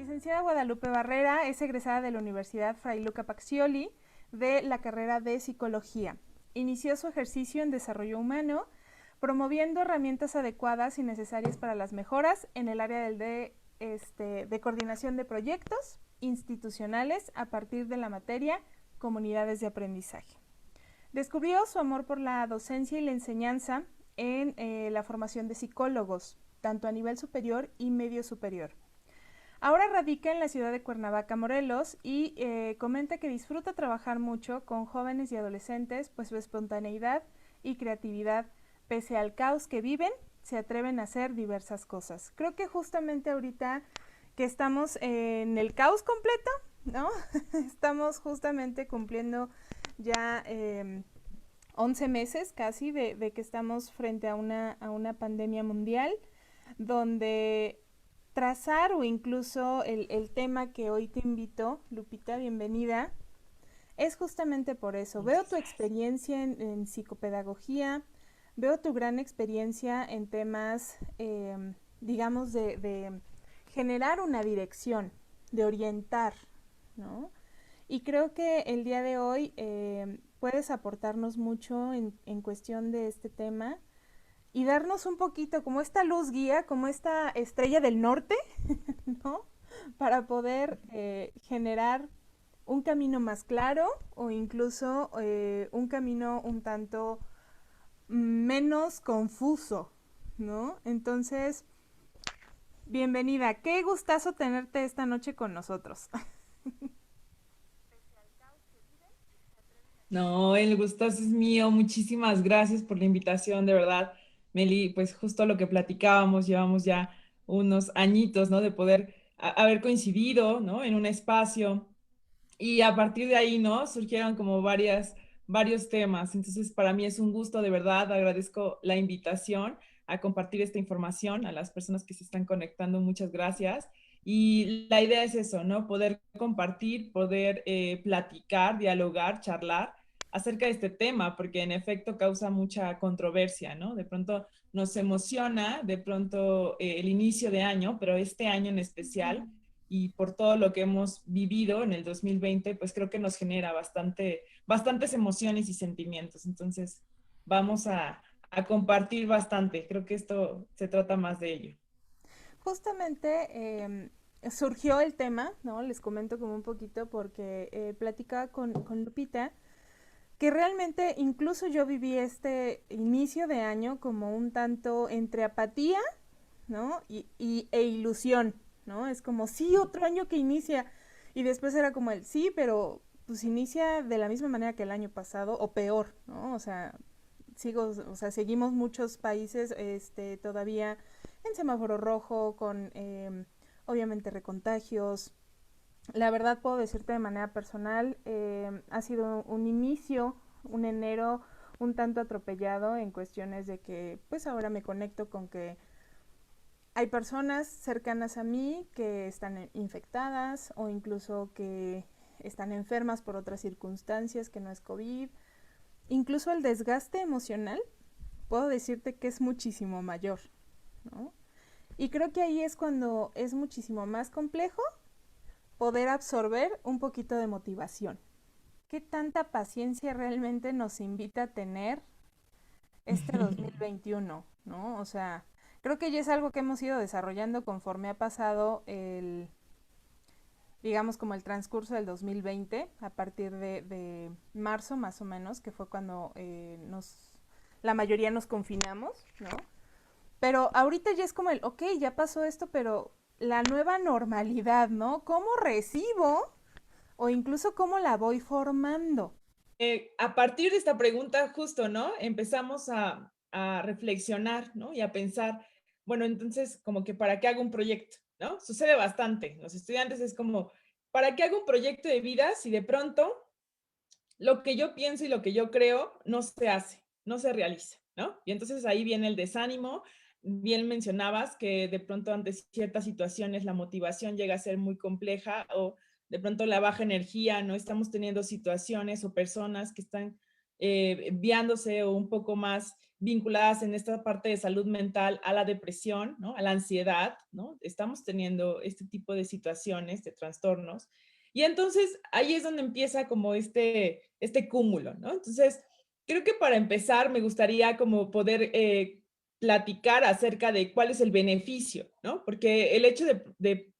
licenciada Guadalupe Barrera es egresada de la Universidad Fray Luca Pacioli de la carrera de Psicología. Inició su ejercicio en desarrollo humano, promoviendo herramientas adecuadas y necesarias para las mejoras en el área de coordinación de proyectos institucionales a partir de la materia comunidades de aprendizaje. Descubrió su amor por la docencia y la enseñanza en la formación de psicólogos, tanto a nivel superior y medio superior. Ahora radica en la ciudad de Cuernavaca, Morelos, y comenta que disfruta trabajar mucho con jóvenes y adolescentes, pues su espontaneidad y creatividad, pese al caos que viven, se atreven a hacer diversas cosas. Creo que justamente ahorita que estamos en el caos completo, ¿no? Estamos justamente cumpliendo ya 11 meses casi de que estamos frente a una pandemia mundial, donde trazar o incluso el tema que hoy te invito, Lupita, bienvenida, es justamente por eso. Veo Muchas tu gracias. experiencia en psicopedagogía, veo tu gran experiencia en temas, digamos, de generar una dirección, de orientar, ¿no? Y creo que el día de hoy puedes aportarnos mucho en cuestión de este tema y darnos un poquito como esta luz guía, como esta estrella del norte, ¿no? Para poder generar un camino más claro o incluso un camino un tanto menos confuso, ¿no? Entonces, bienvenida. Qué gustazo tenerte esta noche con nosotros. No, el gustazo es mío. Muchísimas gracias por la invitación, de verdad, Meli. Pues justo lo que platicábamos, llevamos ya unos añitos, ¿no? De poder haber coincidido, ¿no? En un espacio. Y a partir de ahí, ¿no? Surgieron como varios temas. Entonces, para mí es un gusto, de verdad, agradezco la invitación a compartir esta información a las personas que se están conectando. Muchas gracias. Y la idea es eso, ¿no? Poder compartir, poder platicar, dialogar, charlar acerca de este tema, porque en efecto causa mucha controversia, ¿no? De pronto nos emociona, de pronto el inicio de año, pero este año en especial y por todo lo que hemos vivido en el 2020, pues creo que nos genera bastantes emociones y sentimientos. Entonces, vamos a compartir bastante. Creo que esto se trata más de ello. Justamente surgió el tema, ¿no? Les comento como un poquito porque platicaba con Lupita que realmente incluso yo viví este inicio de año como un tanto entre apatía, ¿no? E ilusión, ¿no? Es como, sí, otro año que inicia. Y después era como el, sí, pero pues inicia de la misma manera que el año pasado o peor, ¿no? O sea, seguimos muchos países todavía en semáforo rojo, con obviamente recontagios. La verdad puedo decirte de manera personal, ha sido un inicio, un enero un tanto atropellado en cuestiones de que pues ahora me conecto con que hay personas cercanas a mí que están infectadas o incluso que están enfermas por otras circunstancias que no es COVID. Incluso el desgaste emocional, puedo decirte que es muchísimo mayor, ¿no? Y creo que ahí es cuando es muchísimo más complejo poder absorber un poquito de motivación. ¿Qué tanta paciencia realmente nos invita a tener este 2021, ¿no? O sea, creo que ya es algo que hemos ido desarrollando conforme ha pasado digamos, como el transcurso del 2020, a partir de marzo más o menos, que fue cuando la mayoría nos confinamos, ¿no? Pero ahorita ya es como el, ok, ya pasó esto, pero la nueva normalidad, ¿no? ¿Cómo recibo o incluso cómo la voy formando? A partir de esta pregunta, justo, ¿no? Empezamos a reflexionar, ¿no? Y a pensar, bueno, entonces, como que ¿para qué hago un proyecto? ¿No? Sucede bastante. Los estudiantes es como, ¿para qué hago un proyecto de vida si de pronto lo que yo pienso y lo que yo creo no se hace, no se realiza, ¿no? Y entonces ahí viene el desánimo. Bien mencionabas que de pronto ante ciertas situaciones la motivación llega a ser muy compleja o de pronto la baja energía, no estamos teniendo situaciones o personas que están viándose o un poco más vinculadas en esta parte de salud mental a la depresión, ¿no? A la ansiedad, ¿no? Estamos teniendo este tipo de situaciones, de trastornos. Y entonces ahí es donde empieza como este cúmulo, ¿no? Entonces, creo que para empezar me gustaría como poder platicar acerca de cuál es el beneficio, ¿no? Porque el hecho de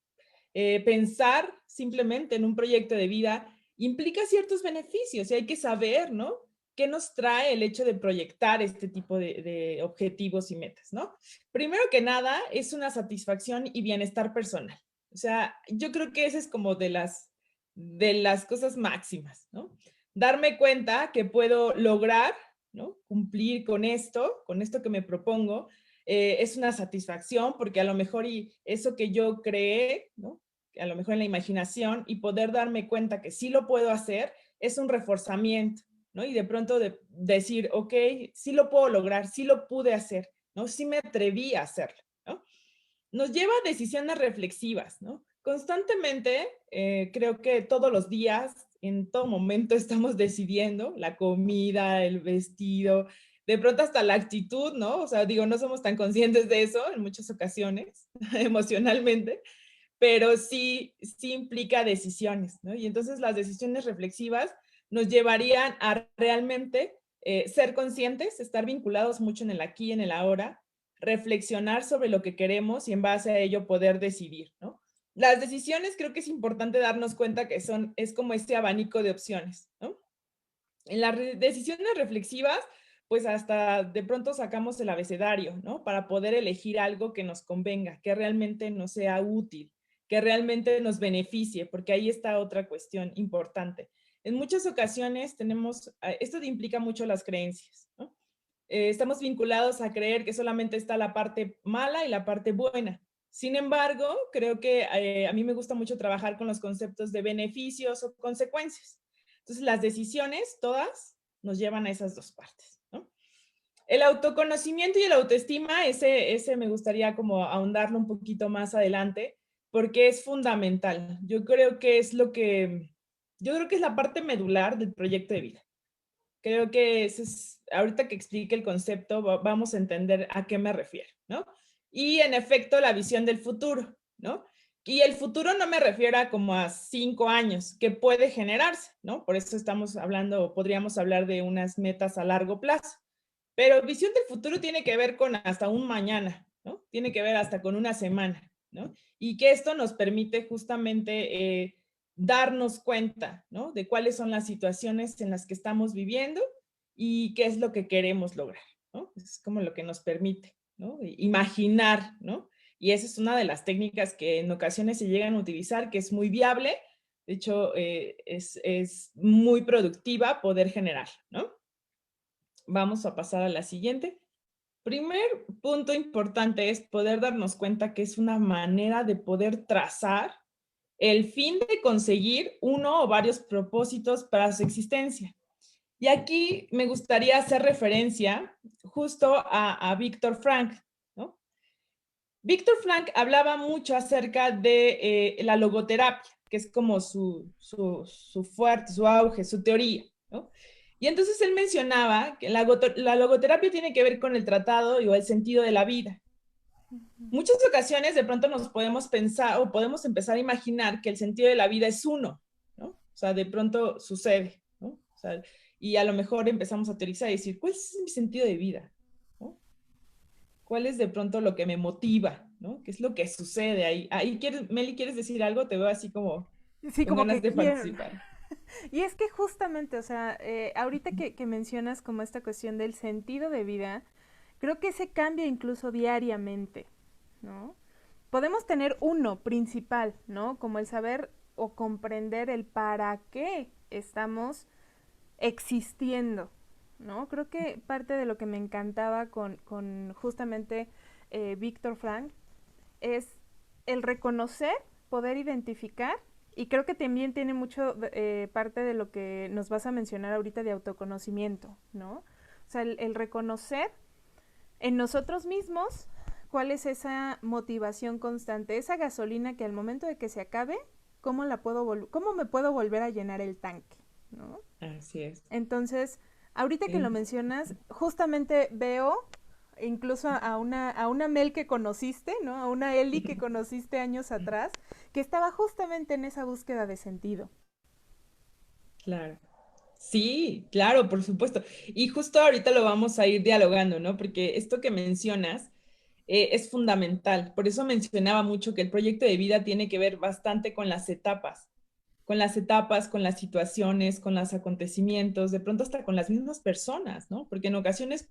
pensar simplemente en un proyecto de vida implica ciertos beneficios y hay que saber, ¿no? ¿Qué nos trae el hecho de proyectar este tipo de objetivos y metas, ¿no? Primero que nada, es una satisfacción y bienestar personal. O sea, yo creo que esa es como de las cosas máximas, ¿no? Darme cuenta que puedo lograr, ¿no? Cumplir con esto que me propongo, es una satisfacción porque a lo mejor y eso que yo creé, ¿no? A lo mejor en la imaginación y poder darme cuenta que sí lo puedo hacer, es un reforzamiento, ¿no? Y de pronto decir, ok, sí lo puedo lograr, sí lo pude hacer, ¿no? Sí me atreví a hacerlo, ¿no? Nos lleva a decisiones reflexivas, ¿no? Constantemente, creo que todos los días, en todo momento estamos decidiendo la comida, el vestido, de pronto hasta la actitud, ¿no? O sea, digo, no somos tan conscientes de eso en muchas ocasiones, emocionalmente, pero sí implica decisiones, ¿no? Y entonces las decisiones reflexivas nos llevarían a realmente ser conscientes, estar vinculados mucho en el aquí y en el ahora, reflexionar sobre lo que queremos y en base a ello poder decidir, ¿no? Las decisiones creo que es importante darnos cuenta que es como este abanico de opciones, ¿no? En las decisiones reflexivas, pues hasta de pronto sacamos el abecedario, ¿no? Para poder elegir algo que nos convenga, que realmente nos sea útil, que realmente nos beneficie, porque ahí está otra cuestión importante. En muchas ocasiones esto implica mucho las creencias, ¿no? Estamos vinculados a creer que solamente está la parte mala y la parte buena. Sin embargo, creo que a mí me gusta mucho trabajar con los conceptos de beneficios o consecuencias. Entonces, las decisiones, todas, nos llevan a esas dos partes, ¿no? El autoconocimiento y el autoestima, ese me gustaría como ahondarlo un poquito más adelante, porque es fundamental. Yo creo que es la parte medular del proyecto de vida. Creo que ahorita que explique el concepto, vamos a entender a qué me refiero, ¿no? Y en efecto, la visión del futuro, ¿no? Y el futuro no me refiero a como a 5 años, que puede generarse, ¿no? Por eso estamos hablando, o podríamos hablar de unas metas a largo plazo. Pero visión del futuro tiene que ver con hasta un mañana, ¿no? Tiene que ver hasta con una semana, ¿no? Y que esto nos permite justamente darnos cuenta, ¿no? De cuáles son las situaciones en las que estamos viviendo y qué es lo que queremos lograr, ¿no? Es como lo que nos permite, ¿no? Imaginar, ¿no? Y esa es una de las técnicas que en ocasiones se llegan a utilizar, que es muy viable, de hecho, es muy productiva poder generar, ¿no? Vamos a pasar a la siguiente. Primer punto importante es poder darnos cuenta que es una manera de poder trazar el fin de conseguir uno o varios propósitos para su existencia. Y aquí me gustaría hacer referencia justo a Víctor Frank, ¿no? Víctor Frank hablaba mucho acerca de la logoterapia, que es como su fuerte, su auge, su teoría, ¿no? Y entonces él mencionaba que la logoterapia tiene que ver con el tratado o el sentido de la vida. Muchas ocasiones de pronto nos podemos pensar o podemos empezar a imaginar que el sentido de la vida es uno, ¿no? O sea, de pronto sucede, ¿no? O sea, y a lo mejor empezamos a teorizar y decir, ¿cuál es mi sentido de vida? ¿No? ¿Cuál es de pronto lo que me motiva? ¿No? ¿Qué es lo que sucede ahí? Meli, ¿quieres decir algo? Te veo así como Sí, con como ganas que de quiero. participar. Y es que justamente, o sea, ahorita que mencionas como esta cuestión del sentido de vida, creo que se cambia incluso diariamente, ¿no? Podemos tener uno principal, ¿no? Como el saber o comprender el para qué estamos existiendo, ¿no? Creo que parte de lo que me encantaba con justamente Víctor Frank es el reconocer, poder identificar, y creo que también tiene mucho parte de lo que nos vas a mencionar ahorita de autoconocimiento, ¿no? O sea, el reconocer en nosotros mismos cuál es esa motivación constante, esa gasolina que al momento de que se acabe, ¿cómo me puedo volver a llenar el tanque? ¿No? Así es. Entonces, Ahorita que lo mencionas, justamente veo incluso a una Mel que conociste, ¿no? A una Eli que conociste años atrás, que estaba justamente en esa búsqueda de sentido. Claro. Sí, claro, por supuesto. Y justo ahorita lo vamos a ir dialogando, ¿no? Porque esto que mencionas es fundamental. Por eso mencionaba mucho que el proyecto de vida tiene que ver bastante con las etapas, con las situaciones, con los acontecimientos, de pronto hasta con las mismas personas, ¿no? Porque en ocasiones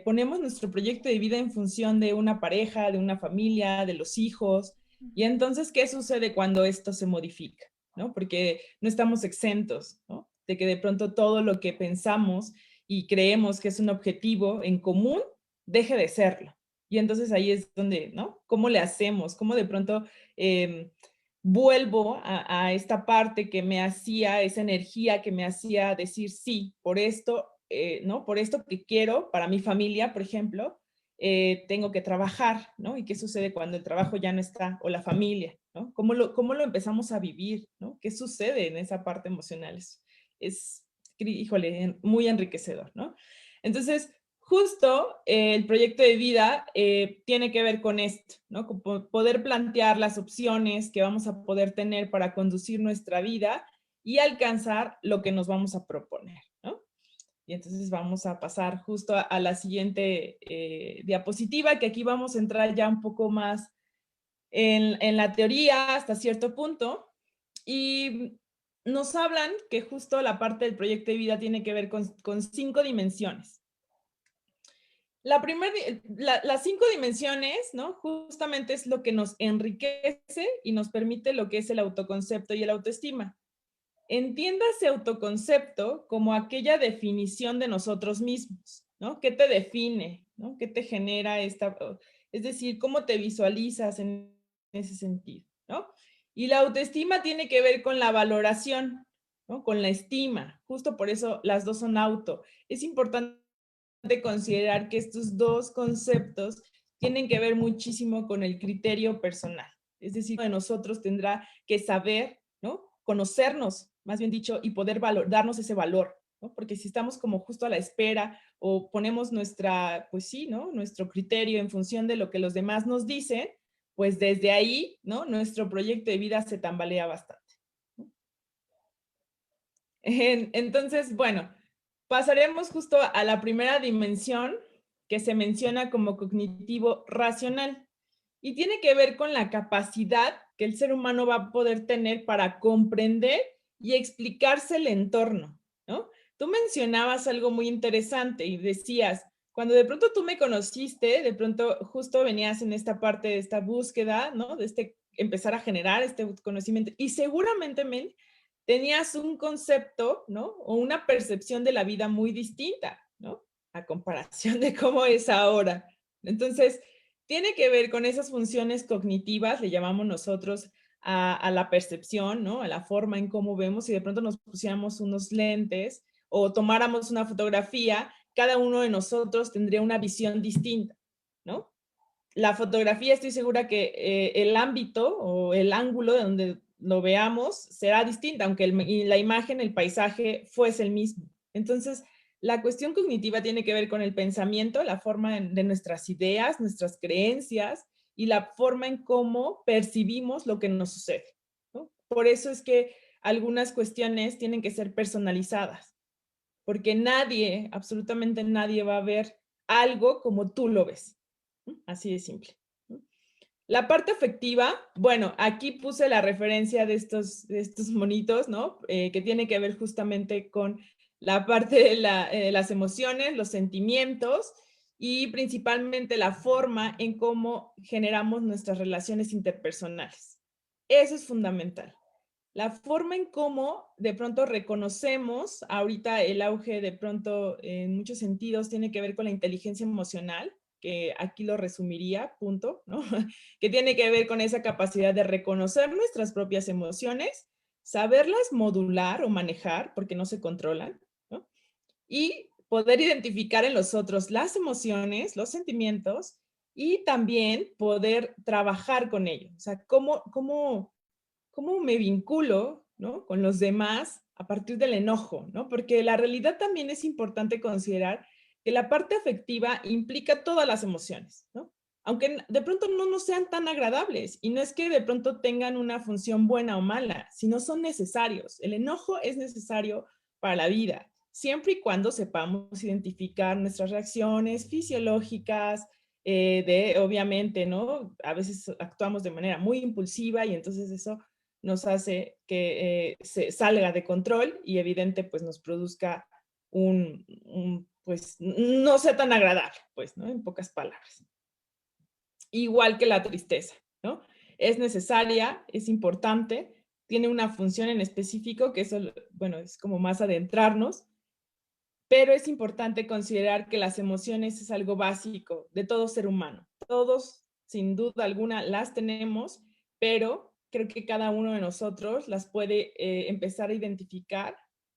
ponemos nuestro proyecto de vida en función de una pareja, de una familia, de los hijos. Y Ujú. entonces, ¿qué sucede cuando esto se modifica? ¿No? Porque no estamos exentos, ¿no? De que de pronto todo lo que pensamos y creemos que es un objetivo en común deje de serlo. Y entonces ahí es donde, ¿no? ¿Cómo le hacemos? ¿Cómo de pronto vuelvo a esta parte que me hacía, esa energía que me hacía decir sí, por esto, ¿no? Por esto que quiero para mi familia, por ejemplo, tengo que trabajar, ¿no? ¿Y qué sucede cuando el trabajo ya no está o la familia, ¿no? Cómo lo empezamos a vivir, ¿no? ¿Qué sucede en esa parte emocional? Híjole, muy enriquecedor, ¿no? Entonces, justo el proyecto de vida tiene que ver con esto, ¿no? Con poder plantear las opciones que vamos a poder tener para conducir nuestra vida y alcanzar lo que nos vamos a proponer, ¿no? Y entonces vamos a pasar justo a la siguiente diapositiva, que aquí vamos a entrar ya un poco más en la teoría hasta cierto punto. Y nos hablan que justo la parte del proyecto de vida tiene que ver con 5 dimensiones. Las 5 dimensiones, ¿no? Justamente es lo que nos enriquece y nos permite lo que es el autoconcepto y el autoestima. Entiéndase autoconcepto como aquella definición de nosotros mismos, ¿no? ¿Qué te define? ¿No? ¿Qué te genera esta? Es decir, ¿cómo te visualizas en ese sentido? ¿No? Y la autoestima tiene que ver con la valoración, ¿no? Con la estima. Justo por eso las dos son auto. Es importante considerar que estos dos conceptos tienen que ver muchísimo con el criterio personal. Es decir, de nosotros tendrá que saber, ¿no? Conocernos, más bien dicho, y poder darnos ese valor, ¿no? Porque si estamos como justo a la espera o ponemos nuestra, pues sí, ¿no? Nuestro criterio en función de lo que los demás nos dicen, pues desde ahí, ¿no? Nuestro proyecto de vida se tambalea bastante. Entonces, bueno, pasaremos justo a la primera dimensión que se menciona como cognitivo racional y tiene que ver con la capacidad que el ser humano va a poder tener para comprender y explicarse el entorno, ¿no? Tú mencionabas algo muy interesante y decías, cuando de pronto tú me conociste, de pronto justo venías en esta parte de esta búsqueda, ¿no? De este empezar a generar este conocimiento y seguramente, Mel, tenías un concepto, ¿no? O una percepción de la vida muy distinta, ¿no? A comparación de cómo es ahora. Entonces, tiene que ver con esas funciones cognitivas, le llamamos nosotros a la percepción, ¿no? A la forma en cómo vemos, y de pronto nos pusiéramos unos lentes o tomáramos una fotografía, cada uno de nosotros tendría una visión distinta, ¿no? La fotografía, estoy segura que el ámbito o el ángulo de donde lo veamos será distinta, aunque la imagen, el paisaje fuese el mismo. Entonces, la cuestión cognitiva tiene que ver con el pensamiento, la forma de nuestras ideas, nuestras creencias y la forma en cómo percibimos lo que nos sucede, ¿no? Por eso es que algunas cuestiones tienen que ser personalizadas, porque nadie, absolutamente nadie va a ver algo como tú lo ves. Así de simple. La parte afectiva, bueno, aquí puse la referencia de estos monitos, ¿no? Que tiene que ver justamente con la parte de las emociones, los sentimientos y principalmente la forma en cómo generamos nuestras relaciones interpersonales. Eso es fundamental. La forma en cómo de pronto reconocemos, ahorita el auge de pronto en muchos sentidos tiene que ver con la inteligencia emocional, que aquí lo resumiría, punto, ¿no? Que tiene que ver con esa capacidad de reconocer nuestras propias emociones, saberlas modular o manejar, porque no se controlan, ¿no? Y poder identificar en los otros las emociones, los sentimientos, y también poder trabajar con ellos. O sea, cómo me vinculo, ¿no? Con los demás a partir del enojo, ¿no? Porque la realidad también es importante considerar que la parte afectiva implica todas las emociones, ¿no? Aunque de pronto no nos sean tan agradables, y no es que de pronto tengan una función buena o mala, sino son necesarios. El enojo es necesario para la vida, siempre y cuando sepamos identificar nuestras reacciones fisiológicas, obviamente, ¿no? A veces actuamos de manera muy impulsiva y entonces eso nos hace que se salga de control y evidente pues nos produzca pues no sea tan agradable, pues, ¿no? En pocas palabras. Igual que la tristeza, ¿no? Es necesaria, es importante, tiene una función en específico, que eso, bueno, es como más adentrarnos, pero es importante considerar que las emociones es algo básico de todo ser humano. Todos, sin duda alguna, las tenemos, pero creo que cada uno de nosotros las puede empezar a identificar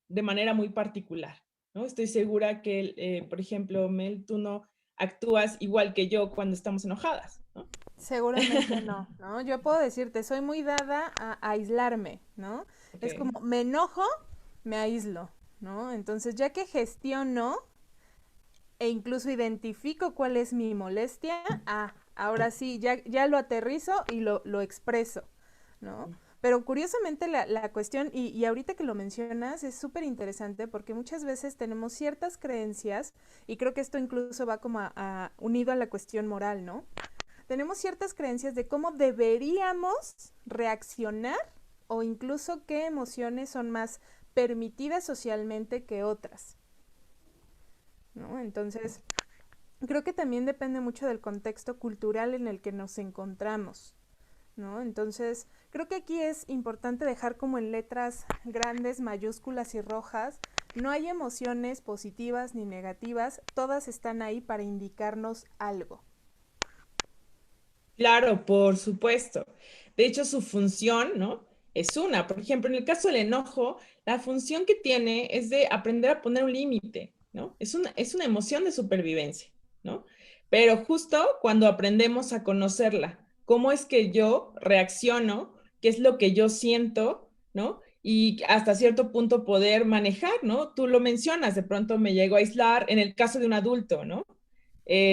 de manera muy particular, ¿no? Estoy segura que, por ejemplo, Mel, tú no actúas igual que yo cuando estamos enojadas, ¿no? Seguramente no, ¿no? Yo puedo decirte, soy muy dada a aislarme, ¿no? Es Ok. como, me enojo, me aíslo, ¿no? Entonces, ya que gestiono e incluso identifico cuál es mi molestia, ahora sí, ya lo aterrizo y lo expreso, ¿no? Pero curiosamente la cuestión, y ahorita que lo mencionas, es súper interesante porque muchas veces tenemos ciertas creencias, y creo que esto incluso va como unido a la cuestión moral, ¿no? Tenemos ciertas creencias de cómo deberíamos reaccionar o incluso qué emociones son más permitidas socialmente que otras, ¿no? Entonces, creo que también depende mucho del contexto cultural en el que nos encontramos, ¿no? Entonces, creo que aquí es importante dejar como en letras grandes, mayúsculas y rojas, no hay emociones positivas ni negativas, todas están ahí para indicarnos algo. Claro, por supuesto. De hecho, su función, ¿no? Es una. Por ejemplo, en el caso del enojo, la función que tiene es de aprender a poner un límite, ¿no? Es una emoción de supervivencia, ¿no? Pero justo cuando aprendemos a conocerla, cómo es que yo reacciono, qué es lo que yo siento, ¿no? Y hasta cierto punto poder manejar, ¿no? Tú lo mencionas, de pronto me llego a aislar, en el caso de un adulto, ¿no?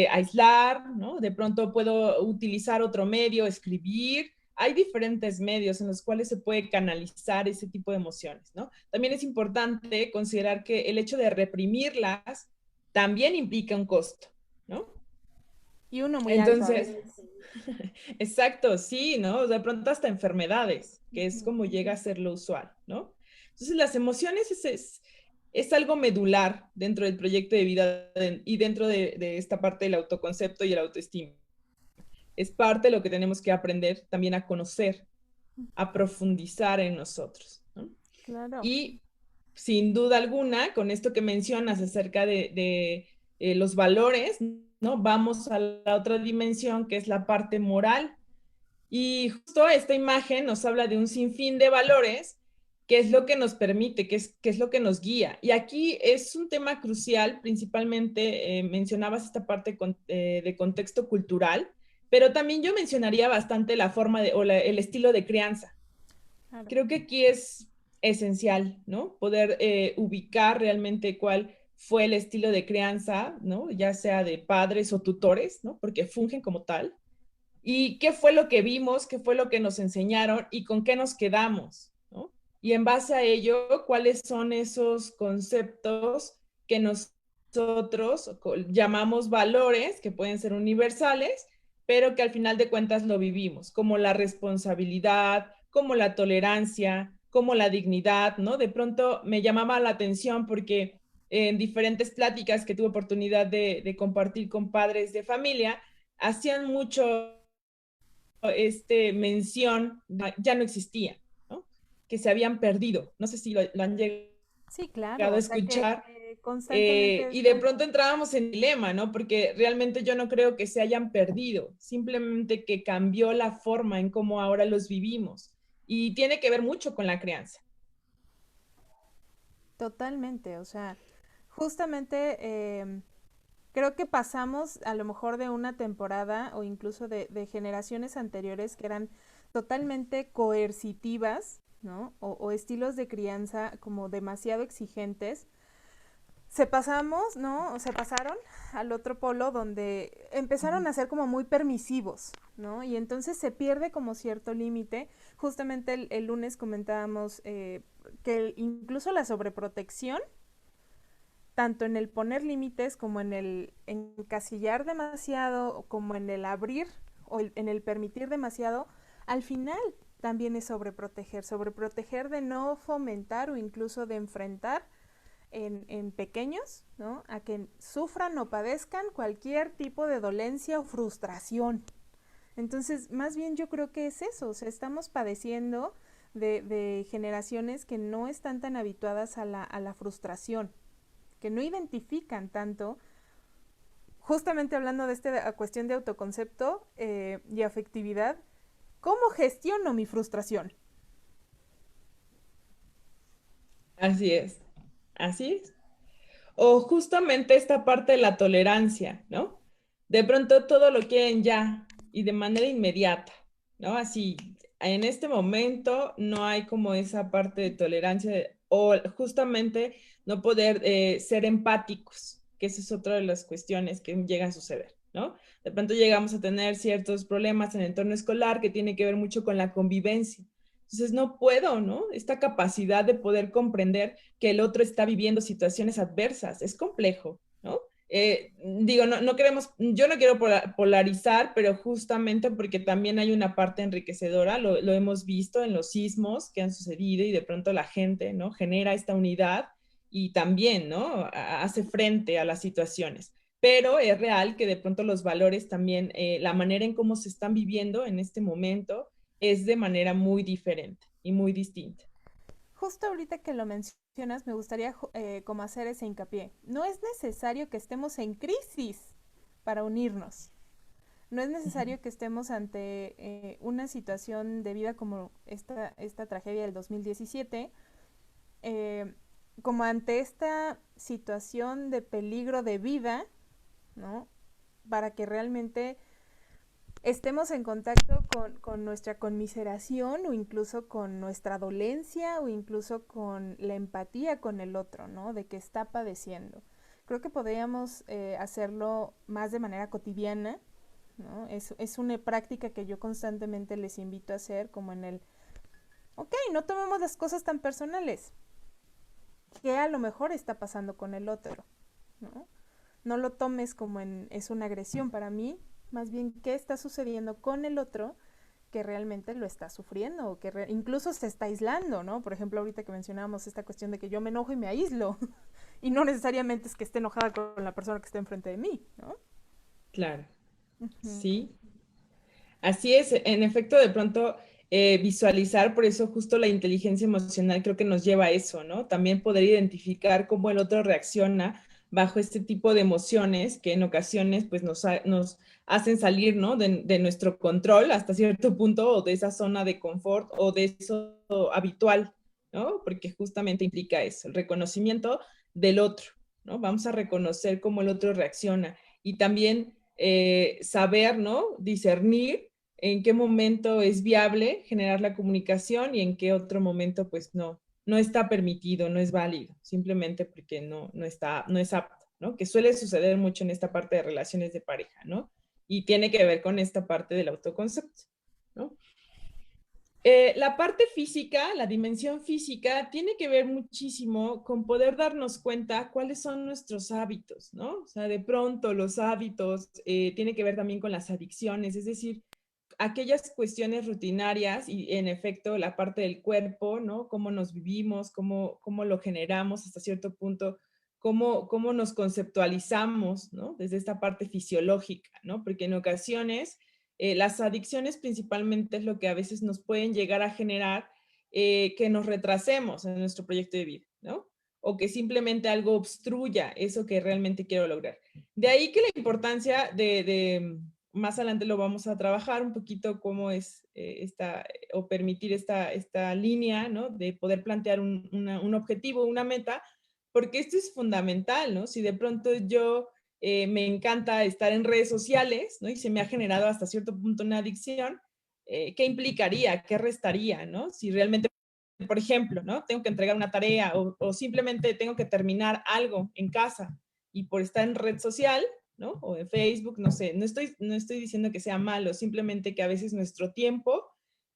Aislar, ¿no? De pronto puedo utilizar otro medio, escribir. Hay diferentes medios en los cuales se puede canalizar ese tipo de emociones, ¿no? También es importante considerar que el hecho de reprimirlas también implica un costo, ¿no? Y uno muy alto a Entonces, veces. exacto, sí, ¿no? De pronto hasta enfermedades, que es como llega a ser lo usual, ¿no? Entonces, las emociones es algo medular dentro del proyecto de vida y dentro de esta parte del autoconcepto y el autoestima. Es parte de lo que tenemos que aprender también a conocer, a profundizar en nosotros, ¿no? Claro. Y sin duda alguna, con esto que mencionas acerca de los valores, ¿no? Vamos a la otra dimensión que es la parte moral. Y justo esta imagen nos habla de un sinfín de valores, que es lo que nos permite, que es lo que nos guía. Y aquí es un tema crucial, principalmente mencionabas esta parte de contexto cultural, pero también yo mencionaría bastante la forma el estilo de crianza. Claro. Creo que aquí es esencial, ¿no? Poder ubicar realmente cuál fue el estilo de crianza, ¿no? Ya sea de padres o tutores, ¿no? Porque fungen como tal y qué fue lo que vimos, qué fue lo que nos enseñaron y con qué nos quedamos, ¿no? Y en base a ello, cuáles son esos conceptos que nosotros llamamos valores, que pueden ser universales, pero que al final de cuentas lo vivimos, como la responsabilidad, como la tolerancia, como la dignidad, ¿no? De pronto me llamaba la atención porque en diferentes pláticas que tuve oportunidad de compartir con padres de familia, hacían mucho mención ya no existía, ¿no? Que se habían perdido. No sé si lo han llegado Sí, claro. a O sea escuchar. que constantemente Y de están. pronto entrábamos en dilema, ¿no? Porque realmente yo no creo que se hayan perdido, simplemente que cambió la forma en cómo ahora los vivimos. Y tiene que ver mucho con la crianza. Totalmente. O sea, justamente creo que pasamos a lo mejor de una temporada o incluso de generaciones anteriores que eran totalmente coercitivas, ¿no? O estilos de crianza como demasiado exigentes, se pasamos, ¿no? O se pasaron al otro polo donde empezaron a ser como muy permisivos, ¿no? Y entonces se pierde como cierto límite. Justamente el lunes comentábamos que incluso la sobreprotección, tanto en el poner límites como en el encasillar demasiado, como en el abrir o en el permitir demasiado, al final también es sobreproteger de no fomentar o incluso de enfrentar en pequeños, ¿no? A que sufran o padezcan cualquier tipo de dolencia o frustración. Entonces, más bien yo creo que es eso, o sea, estamos padeciendo de generaciones que no están tan habituadas a la frustración, que no identifican tanto, justamente hablando de esta cuestión de autoconcepto y afectividad, ¿cómo gestiono mi frustración? Así es, así es. O justamente esta parte de la tolerancia, ¿no? De pronto todo lo quieren ya y de manera inmediata, ¿no? Así, en este momento no hay como esa parte de tolerancia o justamente no poder ser empáticos, que esa es otra de las cuestiones que llegan a suceder, ¿no? De pronto llegamos a tener ciertos problemas en el entorno escolar que tiene que ver mucho con la convivencia. Entonces no puedo, ¿no? Esta capacidad de poder comprender que el otro está viviendo situaciones adversas, es complejo, ¿no? Digo, no queremos, yo no quiero polarizar, pero justamente porque también hay una parte enriquecedora, lo hemos visto en los sismos que han sucedido y de pronto la gente, ¿no? Genera esta unidad y también, ¿no? Hace frente a las situaciones. Pero es real que de pronto los valores también, la manera en cómo se están viviendo en este momento es de manera muy diferente y muy distinta. Justo ahorita que lo mencionas, me gustaría como hacer ese hincapié. No es necesario que estemos en crisis para unirnos. No es necesario que estemos ante una situación de vida como esta tragedia del 2017, eh, como ante esta situación de peligro de vida, ¿no? Para que realmente estemos en contacto con nuestra conmiseración o incluso con nuestra dolencia o incluso con la empatía con el otro, ¿no? De que está padeciendo. Creo que podríamos hacerlo más de manera cotidiana, ¿no? Es una práctica que yo constantemente les invito a hacer, como en el, ok, no tomemos las cosas tan personales. ¿Qué a lo mejor está pasando con el otro? ¿No? No lo tomes como en es una agresión para mí, más bien qué está sucediendo con el otro que realmente lo está sufriendo o que incluso se está aislando, ¿no? Por ejemplo, ahorita que mencionábamos esta cuestión de que yo me enojo y me aíslo y no necesariamente es que esté enojada con la persona que está enfrente de mí, ¿no? Claro, Uh -huh. sí. Así es, en efecto, de pronto visualizar, por eso justo la inteligencia emocional creo que nos lleva a eso, ¿no? También poder identificar cómo el otro reacciona bajo este tipo de emociones que en ocasiones pues nos hacen salir, ¿no? De nuestro control hasta cierto punto o de esa zona de confort o de eso habitual, ¿no? Porque justamente implica eso, el reconocimiento del otro, ¿no? Vamos a reconocer cómo el otro reacciona y también saber, ¿no? Discernir en qué momento es viable generar la comunicación y en qué otro momento pues no está permitido, no es válido, simplemente porque no es apto, ¿no? Que suele suceder mucho en esta parte de relaciones de pareja, ¿no? Y tiene que ver con esta parte del autoconcepto, ¿no? La parte física, la dimensión física, tiene que ver muchísimo con poder darnos cuenta cuáles son nuestros hábitos, ¿no? O sea, de pronto los hábitos tiene que ver también con las adicciones, es decir, aquellas cuestiones rutinarias y en efecto la parte del cuerpo, ¿no? Cómo nos vivimos, cómo lo generamos hasta cierto punto, cómo nos conceptualizamos, ¿no? Desde esta parte fisiológica, ¿no? Porque en ocasiones las adicciones principalmente es lo que a veces nos pueden llegar a generar que nos retrasemos en nuestro proyecto de vida, ¿no? O que simplemente algo obstruya eso que realmente quiero lograr. De ahí que la importancia más adelante lo vamos a trabajar un poquito cómo es o permitir esta línea, ¿no? De poder plantear un objetivo, una meta, porque esto es fundamental, ¿no? Si de pronto yo me encanta estar en redes sociales, ¿no? Y se me ha generado hasta cierto punto una adicción, ¿qué implicaría? ¿Qué restaría? ¿No? Si realmente por ejemplo, ¿no? Tengo que entregar una tarea o simplemente tengo que terminar algo en casa y por estar en red social, ¿no? O en Facebook, no sé, no estoy diciendo que sea malo, simplemente que a veces nuestro tiempo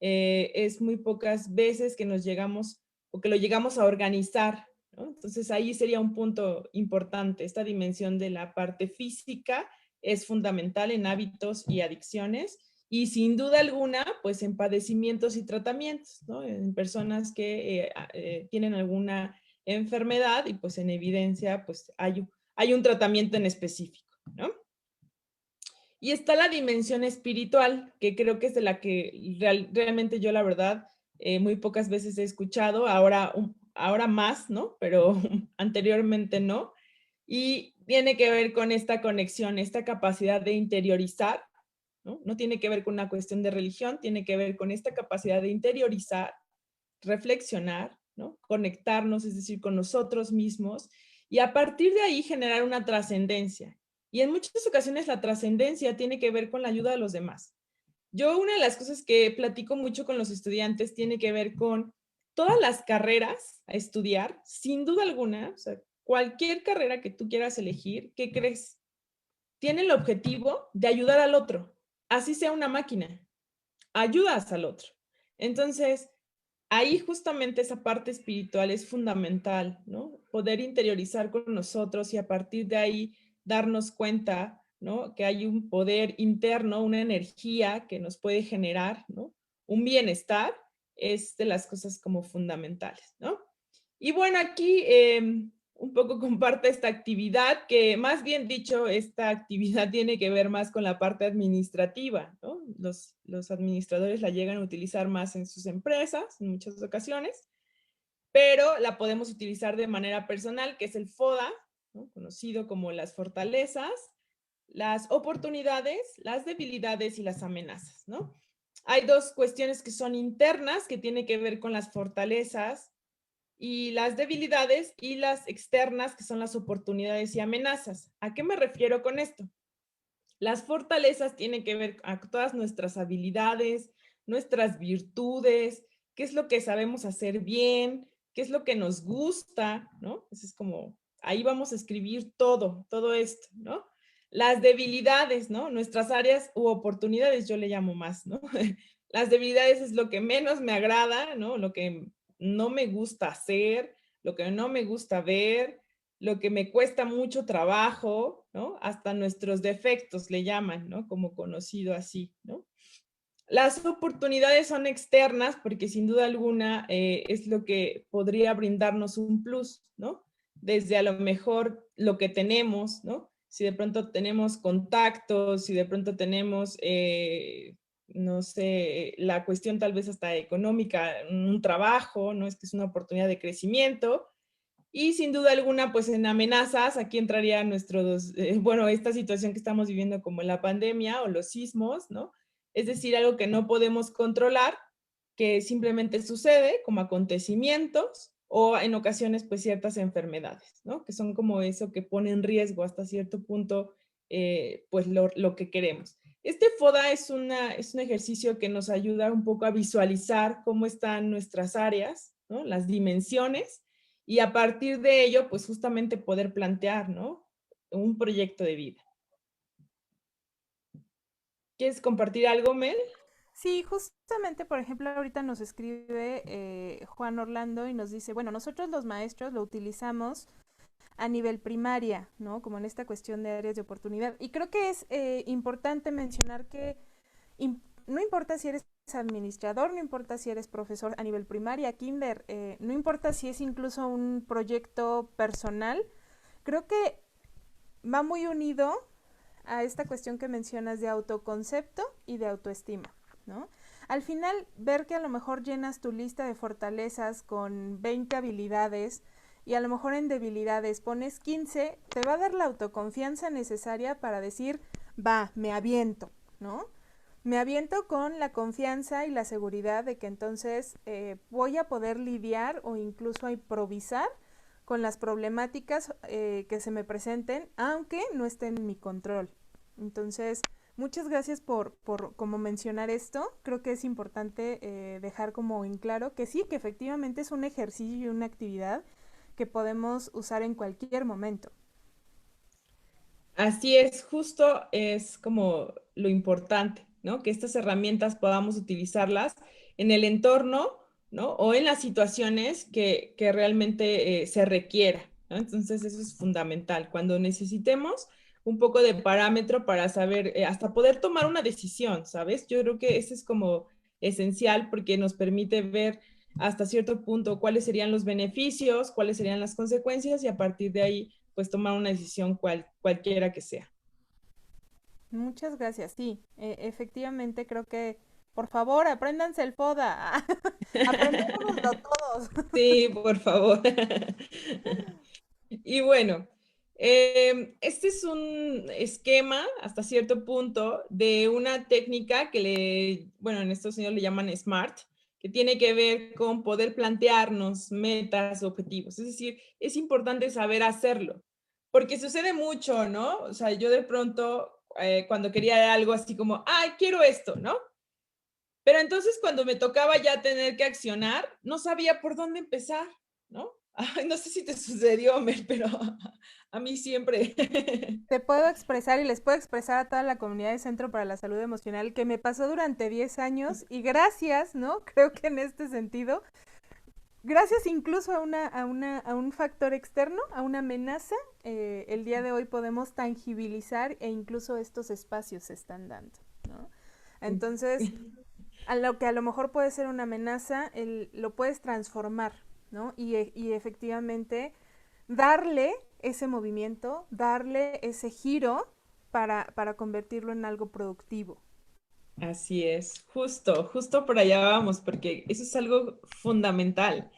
es muy pocas veces que nos llegamos o que lo llegamos a organizar, ¿no? Entonces ahí sería un punto importante. Esta dimensión de la parte física es fundamental en hábitos y adicciones y sin duda alguna, pues en padecimientos y tratamientos, ¿no? En personas que tienen alguna enfermedad y pues en evidencia, pues hay un tratamiento en específico, ¿no? Y está la dimensión espiritual, que creo que es de la que realmente yo la verdad muy pocas veces he escuchado, ahora más, ¿no? Pero anteriormente no. Y tiene que ver con esta conexión, esta capacidad de interiorizar, ¿no? No tiene que ver con una cuestión de religión, tiene que ver con esta capacidad de interiorizar, reflexionar, ¿no? Conectarnos, es decir, con nosotros mismos, y a partir de ahí generar una trascendencia. Y en muchas ocasiones la trascendencia tiene que ver con la ayuda a los demás. Yo una de las cosas que platico mucho con los estudiantes tiene que ver con todas las carreras a estudiar, sin duda alguna, o sea, cualquier carrera que tú quieras elegir, ¿qué crees? Tiene el objetivo de ayudar al otro, así sea una máquina, ayudas al otro. Entonces, ahí justamente esa parte espiritual es fundamental, ¿no? Poder interiorizar con nosotros y a partir de ahí darnos cuenta, ¿no? Que hay un poder interno, una energía que nos puede generar, ¿no? Un bienestar es de las cosas como fundamentales, ¿no? Y bueno, aquí un poco comparte esta actividad, que más bien dicho, esta actividad tiene que ver más con la parte administrativa, ¿no? Los administradores la llegan a utilizar más en sus empresas, en muchas ocasiones, pero la podemos utilizar de manera personal, que es el FODA, ¿no? Conocido como las fortalezas, las oportunidades, las debilidades y las amenazas, ¿no? Hay dos cuestiones que son internas, que tienen que ver con las fortalezas y las debilidades, y las externas, que son las oportunidades y amenazas. ¿A qué me refiero con esto? Las fortalezas tienen que ver con todas nuestras habilidades, nuestras virtudes, qué es lo que sabemos hacer bien, qué es lo que nos gusta, ¿no? Eso es como, ahí vamos a escribir todo esto, ¿no? Las debilidades, ¿no? Nuestras áreas u oportunidades, yo le llamo más, ¿no? Las debilidades es lo que menos me agrada, ¿no? Lo que no me gusta hacer, lo que no me gusta ver, lo que me cuesta mucho trabajo, ¿no? Hasta nuestros defectos le llaman, ¿no? Como conocido así, ¿no? Las oportunidades son externas porque sin duda alguna es lo que podría brindarnos un plus, ¿no? Desde a lo mejor lo que tenemos, ¿no? Si de pronto tenemos contactos, si de pronto tenemos, no sé, la cuestión tal vez hasta económica, un trabajo, ¿no? Es que es una oportunidad de crecimiento. Y sin duda alguna, pues en amenazas, aquí entraría nuestros, bueno, esta situación que estamos viviendo como la pandemia o los sismos, ¿no? Es decir, algo que no podemos controlar, que simplemente sucede como acontecimientos o en ocasiones pues ciertas enfermedades, ¿no? Que son como eso que pone en riesgo hasta cierto punto pues lo que queremos. Este FODA es un ejercicio que nos ayuda un poco a visualizar cómo están nuestras áreas, ¿no? Las dimensiones, y a partir de ello, pues justamente poder plantear, ¿no? Un proyecto de vida. ¿Quieres compartir algo, Mel? Sí, justamente, por ejemplo, ahorita nos escribe Juan Orlando y nos dice, bueno, nosotros los maestros lo utilizamos a nivel primaria, ¿no? Como en esta cuestión de áreas de oportunidad. Y creo que es importante mencionar que no importa si eres administrador, no importa si eres profesor a nivel primaria, kinder, no importa si es incluso un proyecto personal, creo que va muy unido a esta cuestión que mencionas de autoconcepto y de autoestima, ¿no? Al final, ver que a lo mejor llenas tu lista de fortalezas con 20 habilidades y a lo mejor en debilidades pones 15, te va a dar la autoconfianza necesaria para decir, va, me aviento, ¿no? Me aviento con la confianza y la seguridad de que entonces voy a poder lidiar o incluso a improvisar con las problemáticas que se me presenten, aunque no estén en mi control. Entonces, Muchas gracias por como mencionar esto. Creo que es importante dejar como en claro que sí, que efectivamente es un ejercicio y una actividad que podemos usar en cualquier momento. Así es, justo es como lo importante, ¿no? Que estas herramientas podamos utilizarlas en el entorno, ¿no? O en las situaciones que realmente se requiera, ¿no? Entonces eso es fundamental. Cuando necesitemos un poco de parámetro para saber, hasta poder tomar una decisión, ¿sabes? Yo creo que eso es como esencial porque nos permite ver hasta cierto punto cuáles serían los beneficios, cuáles serían las consecuencias y a partir de ahí pues tomar una decisión cualquiera que sea. Muchas gracias. Sí, efectivamente creo que, por favor, apréndanse el FODA. Aprendémoslo todos. Sí, por favor. Y bueno, este es un esquema hasta cierto punto de una técnica que bueno, en Estados Unidos le llaman SMART, que tiene que ver con poder plantearnos metas, objetivos. Es decir, es importante saber hacerlo, porque sucede mucho, ¿no? O sea, yo de pronto, cuando quería algo así como, ay, quiero esto, ¿no? Pero entonces cuando me tocaba ya tener que accionar, no sabía por dónde empezar, ¿no? Ay, no sé si te sucedió, Mel, pero a mí siempre. Te puedo expresar y les puedo expresar a toda la comunidad de Centro para la Salud Emocional que me pasó durante 10 años y gracias, ¿no? Creo que en este sentido, gracias incluso a un factor externo, a una amenaza, el día de hoy podemos tangibilizar e incluso estos espacios se están dando, ¿no? Entonces, a lo mejor puede ser una amenaza, lo puedes transformar, ¿no? Y efectivamente darle ese movimiento, darle ese giro para convertirlo en algo productivo. Así es, justo por allá vamos, porque eso es algo fundamental.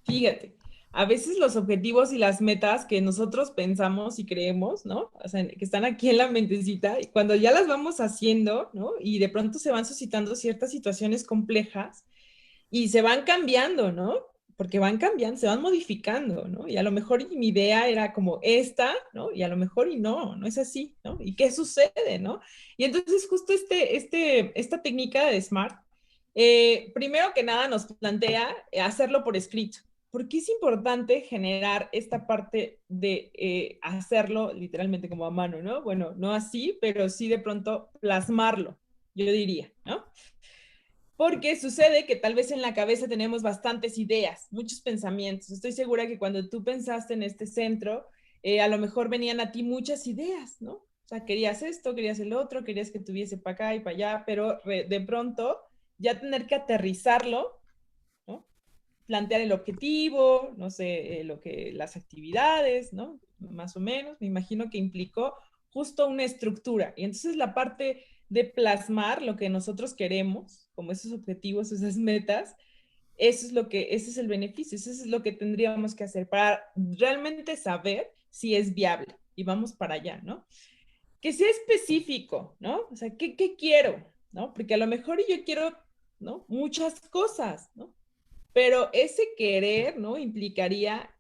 Fíjate, a veces los objetivos y las metas que nosotros pensamos y creemos, ¿no? O sea, que están aquí en la mentecita, y cuando ya las vamos haciendo, ¿no? Y de pronto se van suscitando ciertas situaciones complejas y se van cambiando, ¿no? Porque van cambiando, se van modificando, ¿no? Y a lo mejor mi idea era como esta, ¿no? Y a lo mejor y no, no es así, ¿no? ¿Y qué sucede, no? Y entonces justo esta técnica de SMART, primero que nada nos plantea hacerlo por escrito. Porque es importante generar esta parte de hacerlo literalmente como a mano, ¿no? Bueno, no así, pero sí de pronto plasmarlo, yo diría, ¿no? Porque sucede que tal vez en la cabeza tenemos bastantes ideas, muchos pensamientos. Estoy segura que cuando tú pensaste en este centro, a lo mejor venían a ti muchas ideas, ¿no? O sea, querías esto, querías el otro, querías que tuviese para acá y para allá, pero de pronto ya tener que aterrizarlo, ¿no? Plantear el objetivo, no sé, las actividades, ¿no? Más o menos, me imagino que implicó justo una estructura. Y entonces la parte de plasmar lo que nosotros queremos, como esos objetivos, esas metas, ese es el beneficio, eso es lo que tendríamos que hacer para realmente saber si es viable y vamos para allá, ¿no? Que sea específico, ¿no? O sea, ¿qué quiero? ¿No? Porque a lo mejor yo quiero, ¿no? Muchas cosas, ¿no? Pero ese querer, ¿no? Implicaría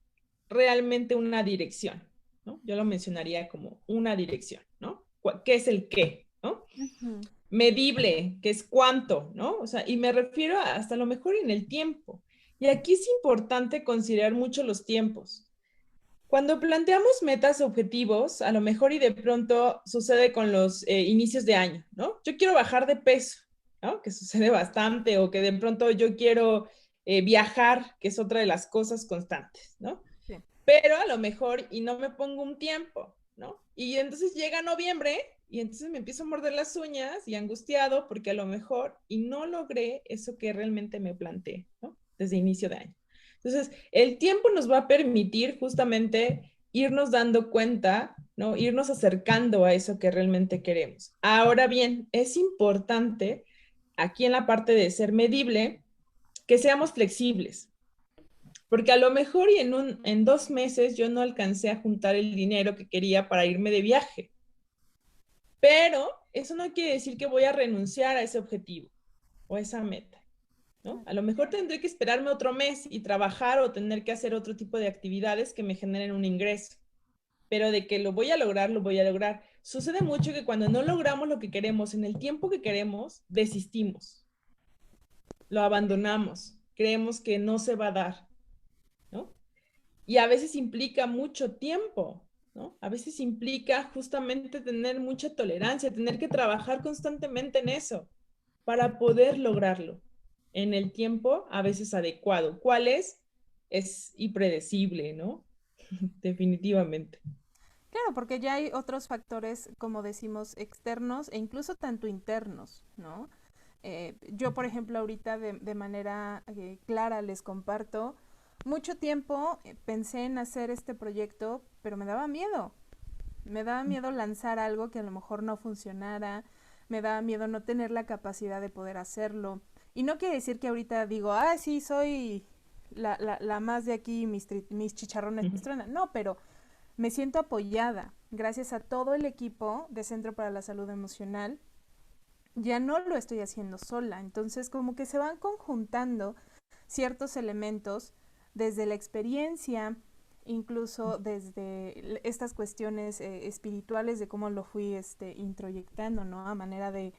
realmente una dirección, ¿no? Yo lo mencionaría como una dirección, ¿no? ¿Qué es el qué, ¿no? Ujú. Medible, que es cuánto, ¿no? O sea, y me refiero hasta lo mejor en el tiempo. Y aquí es importante considerar mucho los tiempos. Cuando planteamos metas, objetivos, a lo mejor y de pronto sucede con los inicios de año, ¿no? Yo quiero bajar de peso, ¿no? Que sucede bastante, o que de pronto yo quiero viajar, que es otra de las cosas constantes, ¿no? Sí. Pero a lo mejor y no me pongo un tiempo, ¿no? Y entonces llega noviembre y entonces me empiezo a morder las uñas y angustiado porque a lo mejor y no logré eso que realmente me planteé, ¿no? Desde inicio de año. Entonces, el tiempo nos va a permitir justamente irnos dando cuenta, ¿no? Irnos acercando a eso que realmente queremos. Ahora bien, es importante aquí en la parte de ser medible que seamos flexibles, porque a lo mejor y en 2 meses yo no alcancé a juntar el dinero que quería para irme de viaje, pero eso no quiere decir que voy a renunciar a ese objetivo o a esa meta, ¿no? A lo mejor tendré que esperarme otro mes y trabajar o tener que hacer otro tipo de actividades que me generen un ingreso. pero de que lo voy a lograr, lo voy a lograr. Sucede mucho que cuando no logramos lo que queremos en el tiempo que queremos, desistimos, lo abandonamos, creemos que no se va a dar, ¿no? Y a veces implica mucho tiempo, ¿no? A veces implica justamente tener mucha tolerancia, tener que trabajar constantemente en eso para poder lograrlo en el tiempo a veces adecuado. ¿Cuál es? Es impredecible, ¿no? Definitivamente. Claro, porque ya hay otros factores, como decimos, externos e incluso tanto internos, ¿no? Yo, por ejemplo, ahorita de manera clara les comparto, mucho tiempo pensé en hacer este proyecto, pero me daba miedo. Me daba miedo lanzar algo que a lo mejor no funcionara, me daba miedo no tener la capacidad de poder hacerlo. Y no quiere decir que ahorita digo, ah, sí, soy la más de aquí, mis chicharrones truenan. No, pero me siento apoyada gracias a todo el equipo de Centro para la Salud Emocional. Ya no lo estoy haciendo sola, entonces como que se van conjuntando ciertos elementos desde la experiencia, incluso desde estas cuestiones espirituales de cómo lo fui introyectando, ¿no? A manera de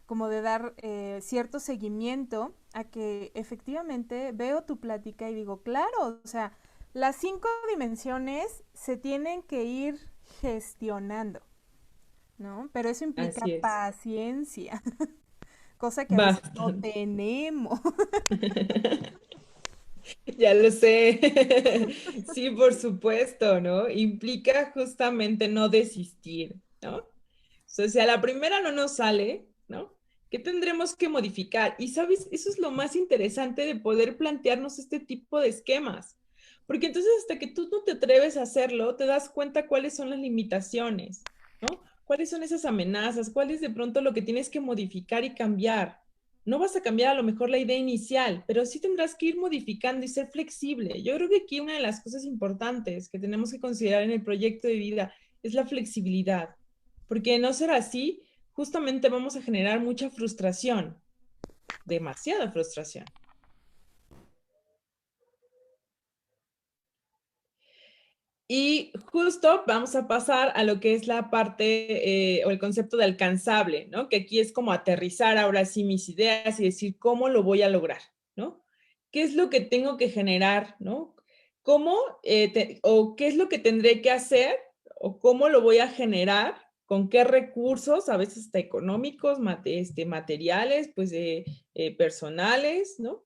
como de dar cierto seguimiento a que efectivamente veo tu plática y digo, claro, o sea, las 5 dimensiones se tienen que ir gestionando, ¿no? Pero eso implica Así es. paciencia, cosa que a veces no Bastante. tenemos. Ya lo sé. Sí, por supuesto, ¿no? Implica justamente no desistir, ¿no? O sea, si a la primera no nos sale, ¿no? ¿Qué tendremos que modificar? Y sabes, eso es lo más interesante de poder plantearnos este tipo de esquemas. Porque entonces hasta que tú no te atreves a hacerlo, te das cuenta cuáles son las limitaciones, ¿no? ¿Cuáles son esas amenazas? ¿Cuál es de pronto lo que tienes que modificar y cambiar? No vas a cambiar a lo mejor la idea inicial, pero sí tendrás que ir modificando y ser flexible. Yo creo que aquí una de las cosas importantes que tenemos que considerar en el proyecto de vida es la flexibilidad, porque de no ser así, justamente vamos a generar mucha frustración, demasiada frustración. Y justo vamos a pasar a lo que es la parte o el concepto de alcanzable, ¿no? Que aquí es como aterrizar ahora sí mis ideas y decir cómo lo voy a lograr, ¿no? ¿Qué es lo que tengo que generar, ¿no? ¿Cómo o qué es lo que tendré que hacer o cómo lo voy a generar? ¿Con qué recursos, a veces hasta económicos, materiales, pues personales, ¿no?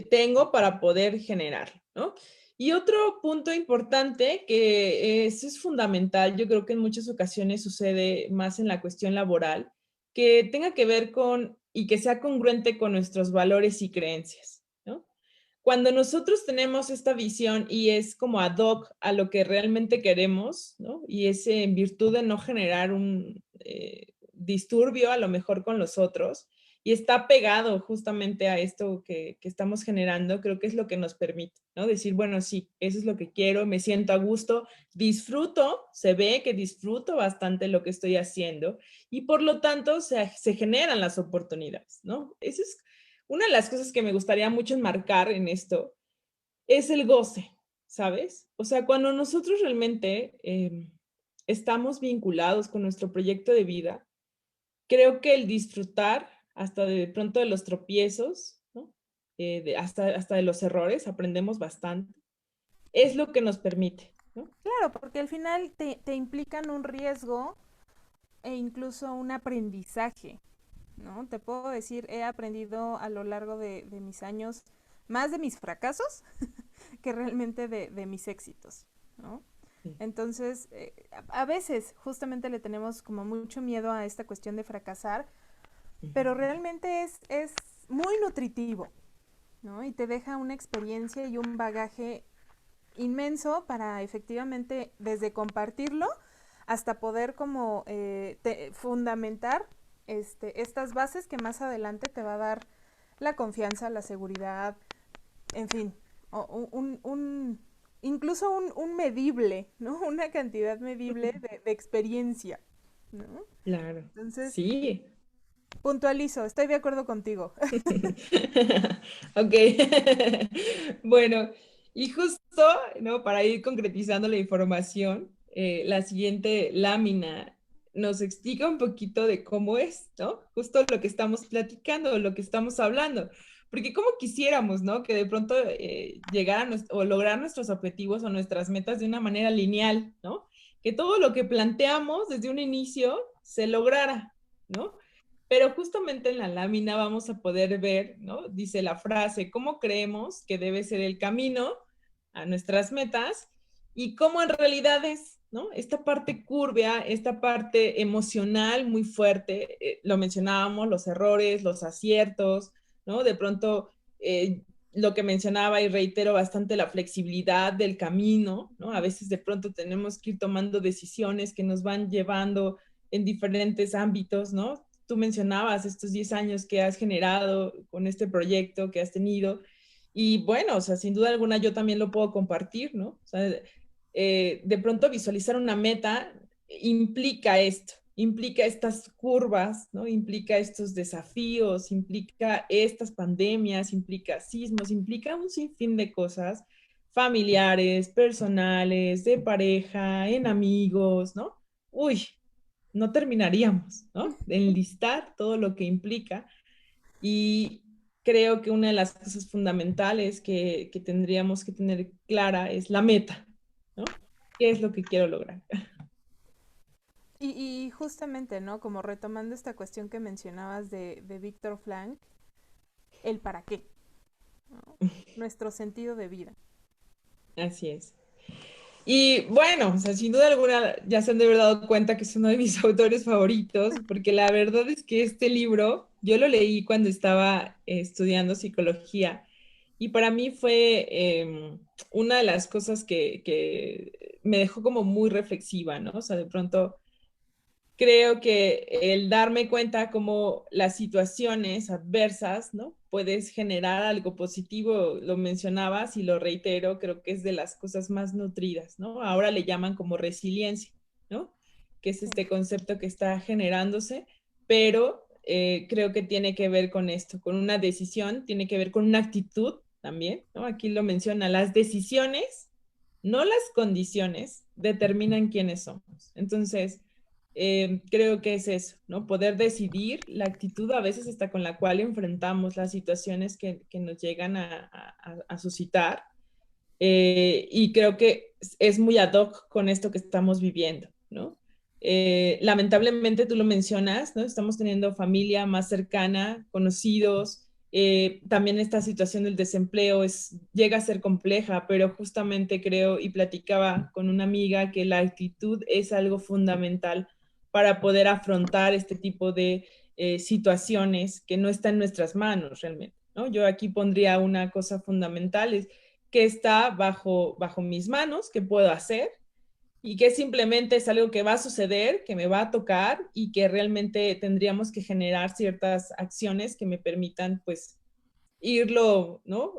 Tengo para poder generar, ¿no? Y otro punto importante, que eso es fundamental, yo creo que en muchas ocasiones sucede más en la cuestión laboral, que tenga que ver con y que sea congruente con nuestros valores y creencias, ¿no? Cuando nosotros tenemos esta visión y es como ad hoc a lo que realmente queremos, ¿no? Y es en virtud de no generar un disturbio a lo mejor con los otros, y está pegado justamente a esto que estamos generando, creo que es lo que nos permite, ¿no? Decir, bueno, sí, eso es lo que quiero, me siento a gusto, disfruto, se ve que disfruto bastante lo que estoy haciendo y por lo tanto se generan las oportunidades, ¿no? Eso es una de las cosas que me gustaría mucho enmarcar en esto, es el goce, ¿sabes? O sea, cuando nosotros realmente estamos vinculados con nuestro proyecto de vida, creo que el disfrutar hasta de pronto de los tropiezos, ¿no? Hasta de los errores, aprendemos bastante, es lo que nos permite, ¿no? Claro, porque al final te implican un riesgo e incluso un aprendizaje, ¿no? Te puedo decir, he aprendido a lo largo de mis años más de mis fracasos que realmente de mis éxitos, ¿no? Sí. Entonces, a veces justamente le tenemos como mucho miedo a esta cuestión de fracasar, pero realmente es muy nutritivo, ¿no? Y te deja una experiencia y un bagaje inmenso para efectivamente desde compartirlo hasta poder como fundamentar estas bases que más adelante te va a dar la confianza, la seguridad, en fin, incluso un medible, ¿no? Una cantidad medible de experiencia, ¿no? Claro, Entonces, sí. puntualizo, estoy de acuerdo contigo. Ok. Bueno, y justo, ¿no? Para ir concretizando la información, la siguiente lámina nos explica un poquito de cómo es, ¿no? Justo lo que estamos platicando, lo que estamos hablando. Porque como quisiéramos, ¿no? Que de pronto llegar a o lograr nuestros objetivos o nuestras metas de una manera lineal, ¿no? Que todo lo que planteamos desde un inicio se lograra, ¿no? Pero justamente en la lámina vamos a poder ver, ¿no? Dice la frase, ¿cómo creemos que debe ser el camino a nuestras metas y cómo en realidad es, ¿no? Esta parte curvia, esta parte emocional muy fuerte, lo mencionábamos, los errores, los aciertos, ¿no? De pronto, lo que mencionaba y reitero bastante, la flexibilidad del camino, ¿no? A veces de pronto tenemos que ir tomando decisiones que nos van llevando en diferentes ámbitos, ¿no? Tú mencionabas estos 10 años que has generado con este proyecto que has tenido y bueno, o sea, sin duda alguna yo también lo puedo compartir, ¿no? O sea, de pronto visualizar una meta implica esto, implica estas curvas, ¿no? Implica estos desafíos, implica estas pandemias, implica sismos, implica un sinfín de cosas familiares, personales, de pareja, en amigos, ¿no? Uy, no terminaríamos, ¿no? De enlistar todo lo que implica y creo que una de las cosas fundamentales que tendríamos que tener clara es la meta, ¿no? ¿Qué es lo que quiero lograr? Y justamente, ¿no? Como retomando esta cuestión que mencionabas de Víctor Frank, el para qué, ¿no? Nuestro sentido de vida. Así es. Y bueno, o sea, sin duda alguna ya se han de haber dado cuenta que es uno de mis autores favoritos, porque la verdad es que este libro yo lo leí cuando estaba estudiando psicología y para mí fue una de las cosas que me dejó como muy reflexiva, ¿no? O sea, de pronto creo que el darme cuenta como las situaciones adversas, ¿no? Puedes generar algo positivo, lo mencionabas y lo reitero, creo que es de las cosas más nutridas, ¿no? Ahora le llaman como resiliencia, ¿no? Que es Sí. este concepto que está generándose, pero creo que tiene que ver con esto, con una decisión, tiene que ver con una actitud también, ¿no? Aquí lo menciona, las decisiones, no las condiciones, determinan quiénes somos. Entonces, creo que es eso, ¿no? Poder decidir la actitud a veces hasta con la cual enfrentamos las situaciones que nos llegan a suscitar. Y creo que es muy ad hoc con esto que estamos viviendo, ¿no? Lamentablemente tú lo mencionas, ¿no? Estamos teniendo familia más cercana, conocidos. También esta situación del desempleo llega a ser compleja, pero justamente creo y platicaba con una amiga que la actitud es algo fundamental para poder afrontar este tipo de situaciones que no están en nuestras manos realmente, ¿no? Yo aquí pondría una cosa fundamental, es que está bajo mis manos, que puedo hacer y que simplemente es algo que va a suceder, que me va a tocar y que realmente tendríamos que generar ciertas acciones que me permitan pues irlo, ¿no?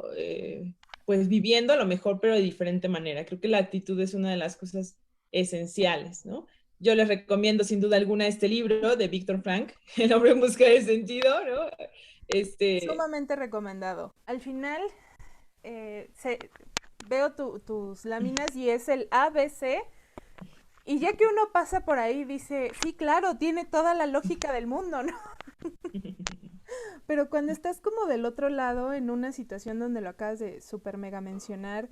Pues viviendo a lo mejor, pero de diferente manera. Creo que la actitud es una de las cosas esenciales, ¿no? Yo les recomiendo sin duda alguna este libro de Víctor Frank, El hombre en busca de sentido, ¿no? Este, Sumamente recomendado. Al final, veo tus láminas y es el ABC. Y ya que uno pasa por ahí, dice, sí, claro, tiene toda la lógica del mundo, ¿no? Pero cuando estás como del otro lado, en una situación donde lo acabas de super mega mencionar,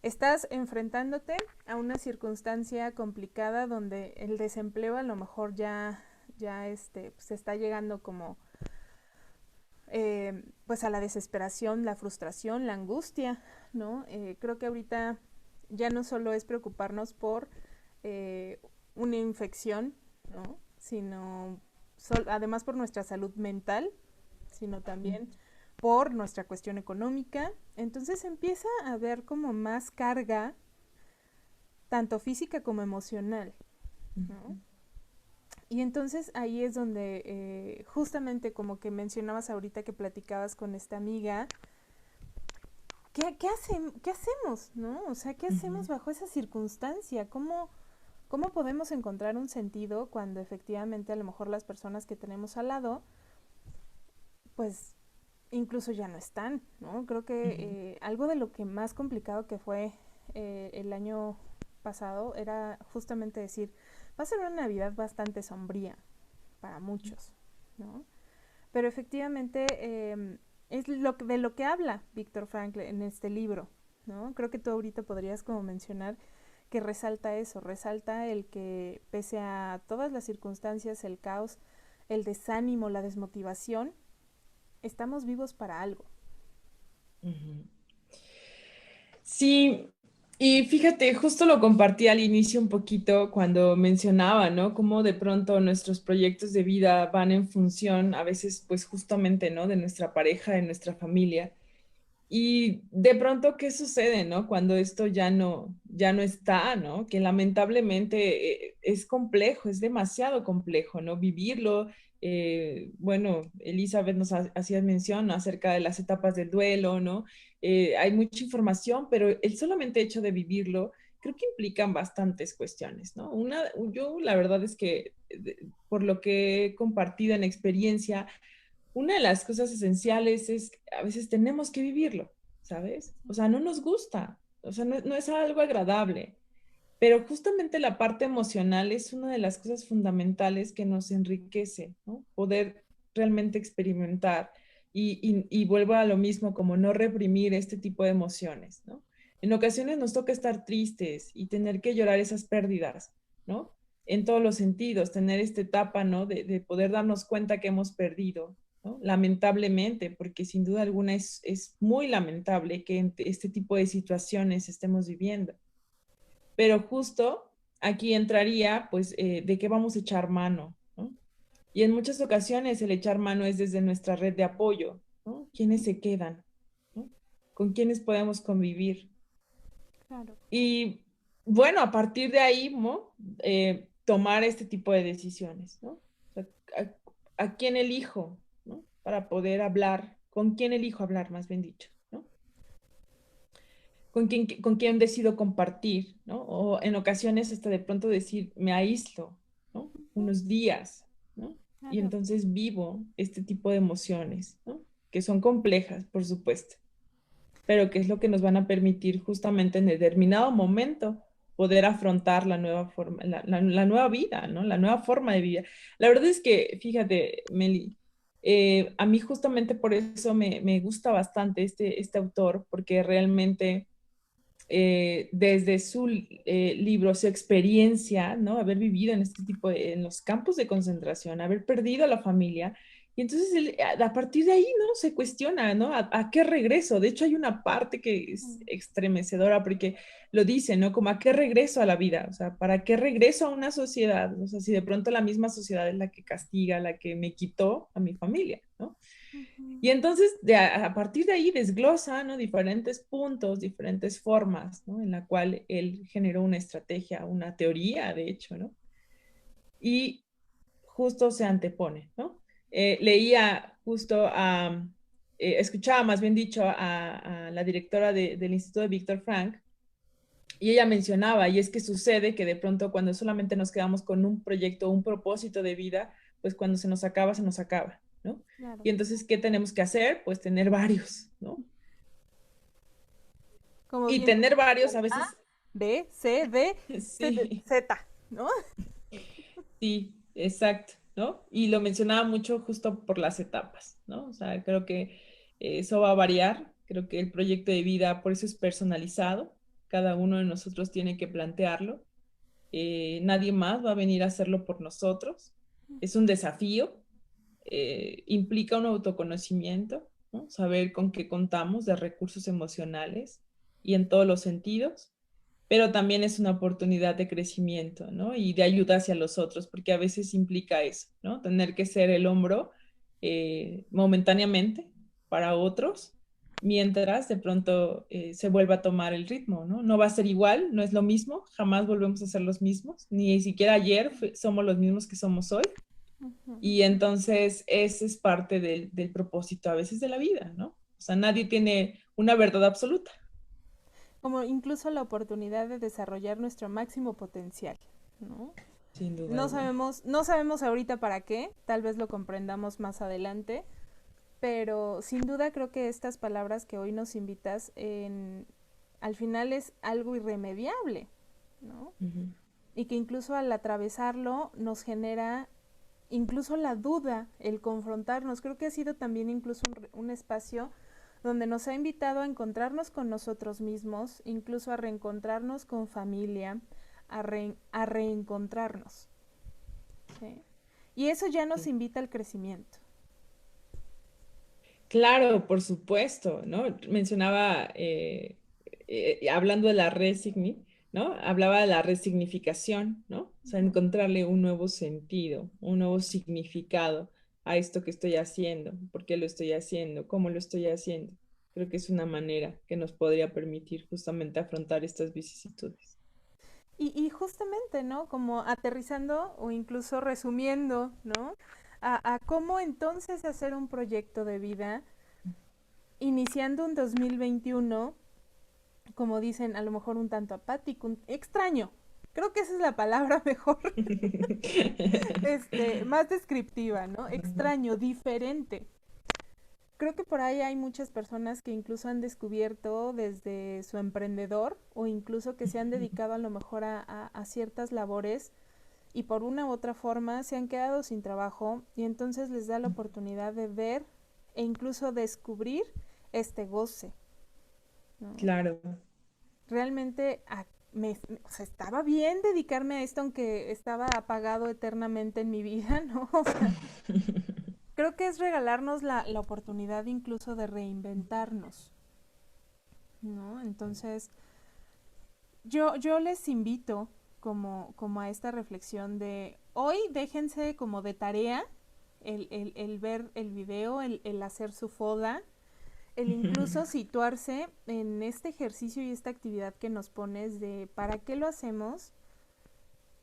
estás enfrentándote a una circunstancia complicada donde el desempleo a lo mejor ya pues está llegando como pues a la desesperación, la frustración, la angustia, ¿no? Creo que ahorita ya no solo es preocuparnos por una infección, ¿no? Sino además por nuestra salud mental, sino también por nuestra cuestión económica. Entonces empieza a haber como más carga, tanto física como emocional, ¿no? Y entonces ahí es donde justamente como que mencionabas ahorita que platicabas con esta amiga, ¿qué hacemos? ¿No? O sea, ¿qué hacemos bajo esa circunstancia? ¿Cómo podemos encontrar un sentido cuando efectivamente a lo mejor las personas que tenemos al lado, pues incluso ya no están, ¿no? Creo que algo de lo que más complicado que fue el año pasado era justamente decir, va a ser una Navidad bastante sombría para muchos, ¿no? Pero efectivamente es de lo que habla Víctor Frankl en este libro, ¿no? Creo que tú ahorita podrías como mencionar que resalta eso, resalta el que pese a todas las circunstancias, el caos, el desánimo, la desmotivación, estamos vivos para algo. Ujú. Sí, y fíjate, justo lo compartí al inicio un poquito cuando mencionaba, ¿no? Cómo de pronto nuestros proyectos de vida van en función, a veces, pues justamente, ¿no? De nuestra pareja, de nuestra familia. Y de pronto, ¿qué sucede, no? Cuando esto ya no está, ¿no? Que lamentablemente es complejo, es demasiado complejo, ¿no? Vivirlo. Bueno, Elizabeth nos hacía mención, ¿no? Acerca de las etapas del duelo, ¿no? Hay mucha información, pero el solamente hecho de vivirlo creo que implican bastantes cuestiones, ¿no? Yo la verdad es que por lo que he compartido en experiencia, una de las cosas esenciales es que a veces tenemos que vivirlo, ¿sabes? O sea, no nos gusta, o sea, no es algo agradable, pero justamente la parte emocional es una de las cosas fundamentales que nos enriquece, ¿no? Poder realmente experimentar y vuelvo a lo mismo, como no reprimir este tipo de emociones, ¿no? En ocasiones nos toca estar tristes y tener que llorar esas pérdidas, ¿no? En todos los sentidos, tener esta etapa, ¿no? De poder darnos cuenta que hemos perdido, ¿no? Lamentablemente, porque sin duda alguna es muy lamentable que en este tipo de situaciones estemos viviendo. Pero justo aquí entraría, pues, de qué vamos a echar mano, ¿no? Y en muchas ocasiones el echar mano es desde nuestra red de apoyo, ¿no? ¿Quiénes se quedan? ¿No? ¿Con quiénes podemos convivir? Claro. Y bueno, a partir de ahí, ¿no? Tomar este tipo de decisiones, ¿no? O sea, a quién elijo, ¿no? Para poder hablar, con quién elijo hablar, más bien dicho, ¿no? Con quién decido compartir, ¿no? O en ocasiones hasta de pronto decir, me aíslo, ¿no? Ujú, Unos días, ¿no? Y claro. entonces vivo este tipo de emociones, ¿no? Que son complejas, por supuesto, pero que es lo que nos van a permitir justamente en determinado momento poder afrontar la nueva forma, la nueva vida, ¿no? La nueva forma de vida. La verdad es que, fíjate, Meli, a mí justamente por eso me gusta bastante este autor, porque realmente desde su libro, su experiencia, ¿no? Haber vivido en este tipo en los campos de concentración, haber perdido a la familia. Y entonces a partir de ahí, ¿no? Se cuestiona, ¿no? A qué regreso? De hecho, hay una parte que es Mm, estremecedora porque lo dice, ¿no? Como a qué regreso a la vida, o sea, ¿para qué regreso a una sociedad? O sea, si de pronto la misma sociedad es la que castiga, la que me quitó a mi familia, ¿no? ujú, Y entonces, a partir de ahí desglosa, ¿no? Diferentes puntos, diferentes formas, ¿no? En la cual él generó una estrategia, una teoría, de hecho, ¿no? Y justo se antepone, ¿no? Leía justo escuchaba más bien dicho a la directora del Instituto de Víctor Frank, y ella mencionaba, y es que sucede que de pronto cuando solamente nos quedamos con un proyecto, un propósito de vida, pues cuando se nos acaba, ¿no? claro. Y entonces, ¿qué tenemos que hacer? Pues tener varios, ¿no? Como Y bien tener varios a A, veces, B, C, D, sí, Z, ¿no? sí, exacto, ¿no? Y lo mencionaba mucho justo por las etapas, ¿no? O sea, creo que eso va a variar, creo que el proyecto de vida por eso es personalizado, cada uno de nosotros tiene que plantearlo, nadie más va a venir a hacerlo por nosotros, es un desafío, implica un autoconocimiento, ¿no? Saber con qué contamos de recursos emocionales y en todos los sentidos, pero también es una oportunidad de crecimiento, ¿no? Y de ayuda hacia los otros, porque a veces implica eso, ¿no? Tener que ser el hombro momentáneamente para otros, mientras de pronto se vuelva a tomar el ritmo, ¿no? No va a ser igual, no es lo mismo, jamás volvemos a ser los mismos, ni siquiera ayer somos los mismos que somos hoy, Ujú. y entonces ese es parte del propósito a veces de la vida, ¿no? O sea, nadie tiene una verdad absoluta. Como incluso la oportunidad de desarrollar nuestro máximo potencial, ¿no? Sin duda No alguna. sabemos, no sabemos ahorita para qué, tal vez lo comprendamos más adelante, pero sin duda creo que estas palabras que hoy nos invitas al final es algo irremediable, ¿no? Ujú. Y que incluso al atravesarlo nos genera incluso la duda, el confrontarnos. Creo que ha sido también incluso un espacio donde nos ha invitado a encontrarnos con nosotros mismos, incluso a reencontrarnos con familia, a reencontrarnos. ¿Sí? Y eso ya nos invita al crecimiento. Claro, por supuesto, ¿no? Mencionaba, hablando de la ¿no? Hablaba de la resignificación, ¿no? O sea, Ujú. encontrarle un nuevo sentido, un nuevo significado a esto que estoy haciendo, por qué lo estoy haciendo, cómo lo estoy haciendo. Creo que es una manera que nos podría permitir justamente afrontar estas vicisitudes. Y justamente, ¿no? Como aterrizando o incluso resumiendo, ¿no? A cómo entonces hacer un proyecto de vida, iniciando un 2021 como dicen, a lo mejor un tanto apático, extraño. Creo que esa es la palabra mejor, más descriptiva, ¿no? Extraño, diferente. Creo que por ahí hay muchas personas que incluso han descubierto desde su emprendedor o incluso que se han dedicado a lo mejor a ciertas labores y por una u otra forma se han quedado sin trabajo y entonces les da la oportunidad de ver e incluso descubrir este goce, ¿no? Claro. Realmente o sea, estaba bien dedicarme a esto aunque estaba apagado eternamente en mi vida, ¿no? O sea, creo que es regalarnos la oportunidad incluso de reinventarnos, ¿no? Entonces, yo les invito como a esta reflexión de hoy déjense como de tarea el ver el video, el hacer su foda, el incluso situarse en este ejercicio y esta actividad que nos pones de para qué lo hacemos,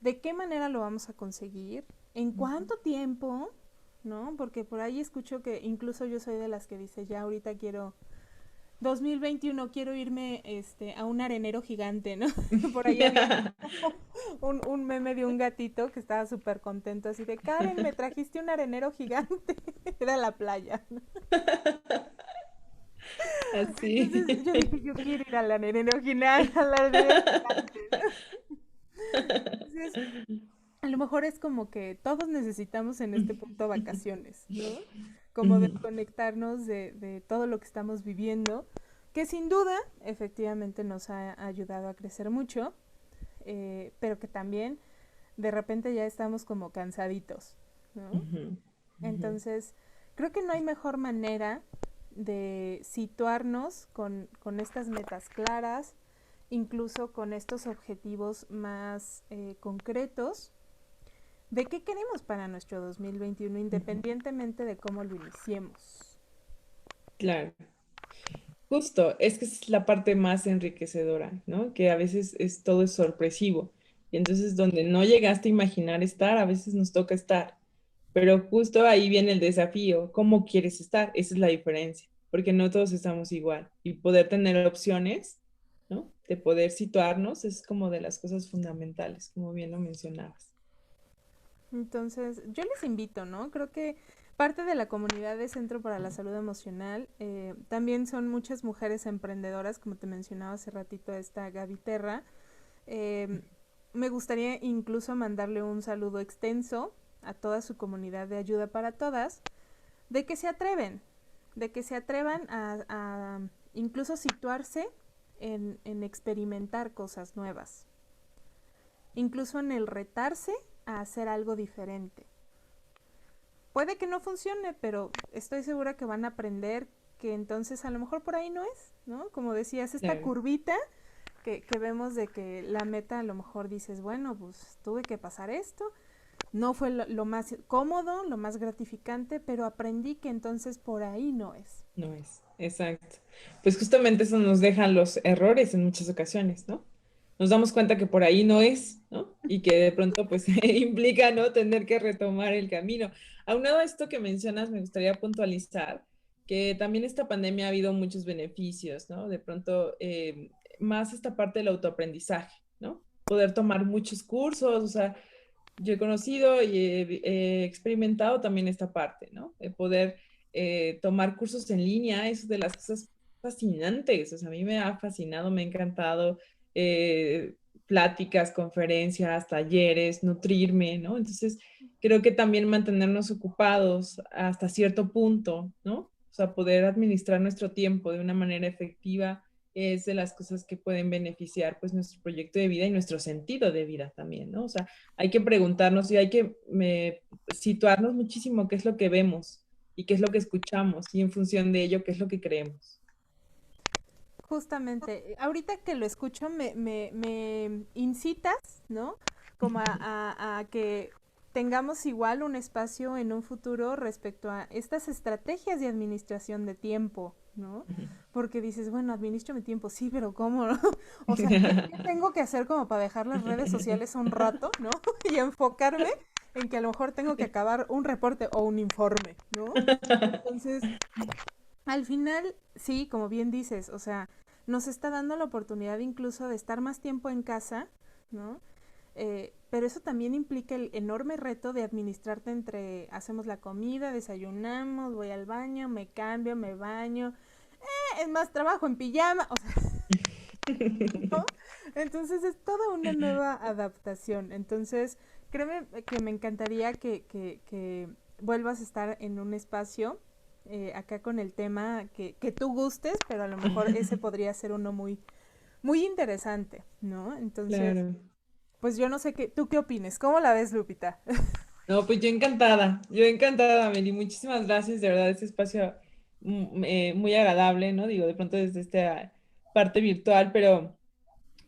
de qué manera lo vamos a conseguir, en cuánto tiempo, ¿no? Porque por ahí escucho que incluso yo soy de las que dice, ya ahorita quiero 2021 quiero irme a un arenero gigante, ¿no? Por ahí había un meme de un gatito que estaba súper contento, así de, Karen, me trajiste un arenero gigante. Era la playa, ¿no? Así. Entonces yo dije, yo quiero ir al arenero gigante, al arenero gigante, ¿no? Entonces, a lo mejor es como que todos necesitamos en este punto vacaciones, ¿no? Como Ujú. desconectarnos de todo lo que estamos viviendo, que sin duda efectivamente nos ha ayudado a crecer mucho, pero que también de repente ya estamos como cansaditos, ¿no? Ujú. Ujú. Entonces, creo que no hay mejor manera de situarnos con estas metas claras, incluso con estos objetivos más concretos de qué queremos para nuestro 2021, Ujú. independientemente de cómo lo iniciemos. Claro. Justo, es que es la parte más enriquecedora, ¿no? Que a veces todo es sorpresivo. Y entonces donde no llegaste a imaginar estar, a veces nos toca estar. Pero justo ahí viene el desafío, ¿cómo quieres estar? Esa es la diferencia, porque no todos estamos igual. Y poder tener opciones, ¿no? De poder situarnos es como de las cosas fundamentales, como bien lo mencionabas. Entonces, yo les invito, ¿no? Creo que parte de la comunidad de Centro para la Salud Emocional también son muchas mujeres emprendedoras, como te mencionaba hace ratito esta Gaby Terra. Eh, Me gustaría incluso mandarle un saludo extenso a toda su comunidad de ayuda para todas, de que se atreven, de que se atrevan a incluso situarse en experimentar cosas nuevas, incluso en el retarse a hacer algo diferente. Puede que no funcione, pero estoy segura que van a aprender que entonces a lo mejor por ahí no es, ¿no? Como decías, esta Claro. curvita que vemos de que la meta a lo mejor dices, bueno, pues tuve que pasar esto, no fue lo más cómodo, lo más gratificante, pero aprendí que entonces por ahí no es. No es, exacto. Pues justamente eso nos dejan los errores en muchas ocasiones, ¿no? Nos damos cuenta que por ahí no es, ¿no? Y que de pronto pues implica, ¿no? Tener que retomar el camino. Aunado a esto que mencionas, me gustaría puntualizar que también esta pandemia ha habido muchos beneficios, ¿no? De pronto, más esta parte del autoaprendizaje, ¿no? Poder tomar muchos cursos, o sea, yo he conocido y he experimentado también esta parte, ¿no? De poder tomar cursos en línea, es de las cosas fascinantes, o sea, a mí me ha fascinado, me ha encantado. eh, pláticas, conferencias, talleres, nutrirme, ¿no? Entonces, creo que también mantenernos ocupados hasta cierto punto, ¿no? O sea, poder administrar nuestro tiempo de una manera efectiva es de las cosas que pueden beneficiar pues nuestro proyecto de vida y nuestro sentido de vida también, ¿no? O sea, hay que preguntarnos y hay que situarnos muchísimo qué es lo que vemos y qué es lo que escuchamos y en función de ello qué es lo que creemos. Justamente, ahorita que lo escucho me incitas, ¿no? Como a que tengamos igual un espacio en un futuro respecto a estas estrategias de administración de tiempo, ¿no? Porque dices, bueno, administro mi tiempo, sí, pero ¿cómo, no? O sea, ¿qué tengo que hacer como para dejar las redes sociales un rato, ¿no? Y enfocarme en que a lo mejor tengo que acabar un reporte o un informe, ¿no? Entonces, al final, sí, como bien dices, o sea, nos está dando la oportunidad incluso de estar más tiempo en casa, ¿no? Pero eso también implica el enorme reto de administrarte entre hacemos la comida, desayunamos, voy al baño, me cambio, me baño, es más trabajo en pijama, o sea, ¿no? Entonces es toda una nueva adaptación. Entonces, créeme que me encantaría que vuelvas a estar en un espacio acá con el tema que tú gustes, pero a lo mejor ese podría ser uno muy, muy interesante, ¿no? Entonces, Claro. pues yo no sé qué, ¿tú qué opines? ¿Cómo la ves, Lupita? No, pues yo encantada, Meli, muchísimas gracias, de verdad, este espacio muy agradable, ¿no? Digo, de pronto desde esta parte virtual, pero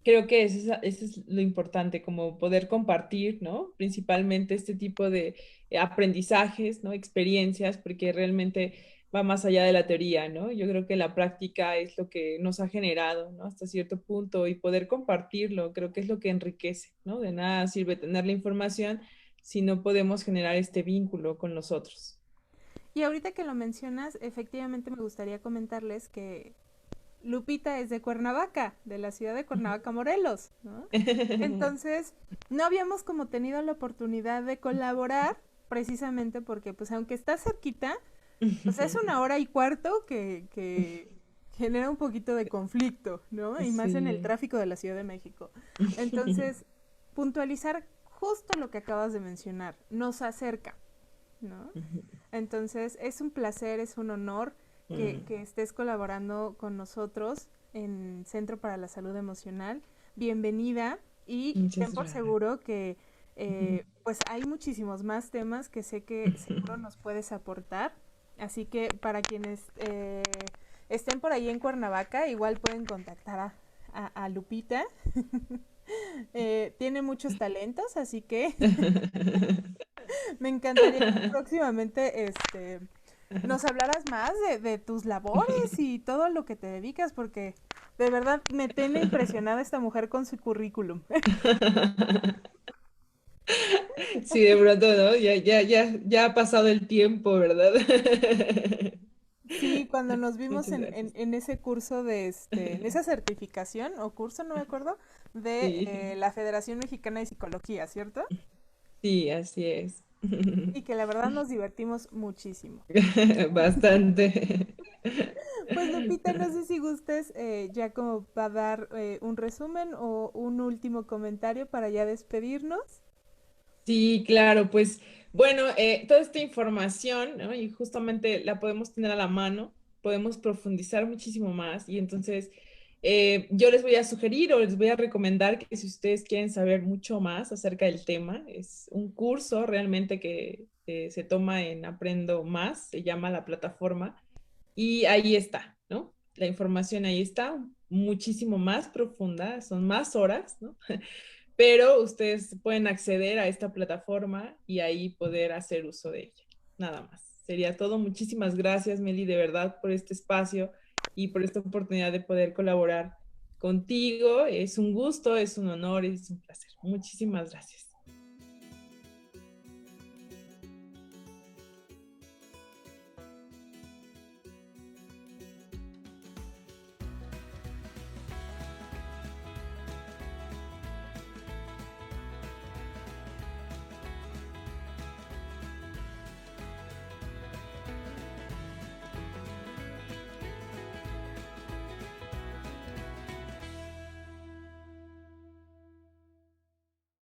creo que eso es lo importante, como poder compartir, ¿no? Principalmente este tipo de aprendizajes, ¿no? Experiencias, porque realmente va más allá de la teoría, ¿no? Yo creo que la práctica es lo que nos ha generado, ¿no? Hasta cierto punto y poder compartirlo, creo que es lo que enriquece, ¿no? De nada sirve tener la información si no podemos generar este vínculo con los otros. Y ahorita que lo mencionas, efectivamente me gustaría comentarles que Lupita es de Cuernavaca, de la ciudad de Cuernavaca, Morelos, ¿no? Entonces, no habíamos como tenido la oportunidad de colaborar, precisamente porque, pues, aunque está cerquita, pues es una hora y cuarto que genera un poquito de conflicto, ¿no? Y más en el Sí. tráfico de la Ciudad de México. Entonces, puntualizar justo lo que acabas de mencionar, nos acerca, ¿no? Entonces, es un placer, es un honor que estés colaborando con nosotros en Centro para la Salud Emocional. Bienvenida y ten Muchas por gracias. seguro que pues hay muchísimos más temas que sé que seguro nos puedes aportar. Así que para quienes estén por ahí en Cuernavaca, igual pueden contactar a Lupita. Tiene muchos talentos, así que me encantaría que próximamente nos hablaras más de tus labores y todo lo que te dedicas, porque de verdad me tiene impresionada esta mujer con su currículum. Sí, de pronto, ¿no? Ya ha pasado el tiempo, ¿verdad? Sí, cuando nos vimos Muchas gracias. en ese curso en esa certificación o curso, no me acuerdo, de Sí, la Federación Mexicana de Psicología, ¿cierto? sí, así es. Y que la verdad nos divertimos muchísimo. Bastante. Pues Lupita, no sé si gustes ya como para dar un resumen o un último comentario para ya despedirnos. Sí, claro, pues bueno, toda esta información, ¿no? Y justamente la podemos tener a la mano, podemos profundizar muchísimo más y entonces yo les voy a sugerir o les voy a recomendar que si ustedes quieren saber mucho más acerca del tema, es un curso realmente que se toma en Aprendo Más, se llama la plataforma y ahí está, ¿no? La información ahí está, muchísimo más profunda, son más horas, ¿no? Pero ustedes pueden acceder a esta plataforma y ahí poder hacer uso de ella. Nada más. Sería todo. Muchísimas gracias, Meli, de verdad, por este espacio y por esta oportunidad de poder colaborar contigo. Es un gusto, es un honor, es un placer. Muchísimas gracias.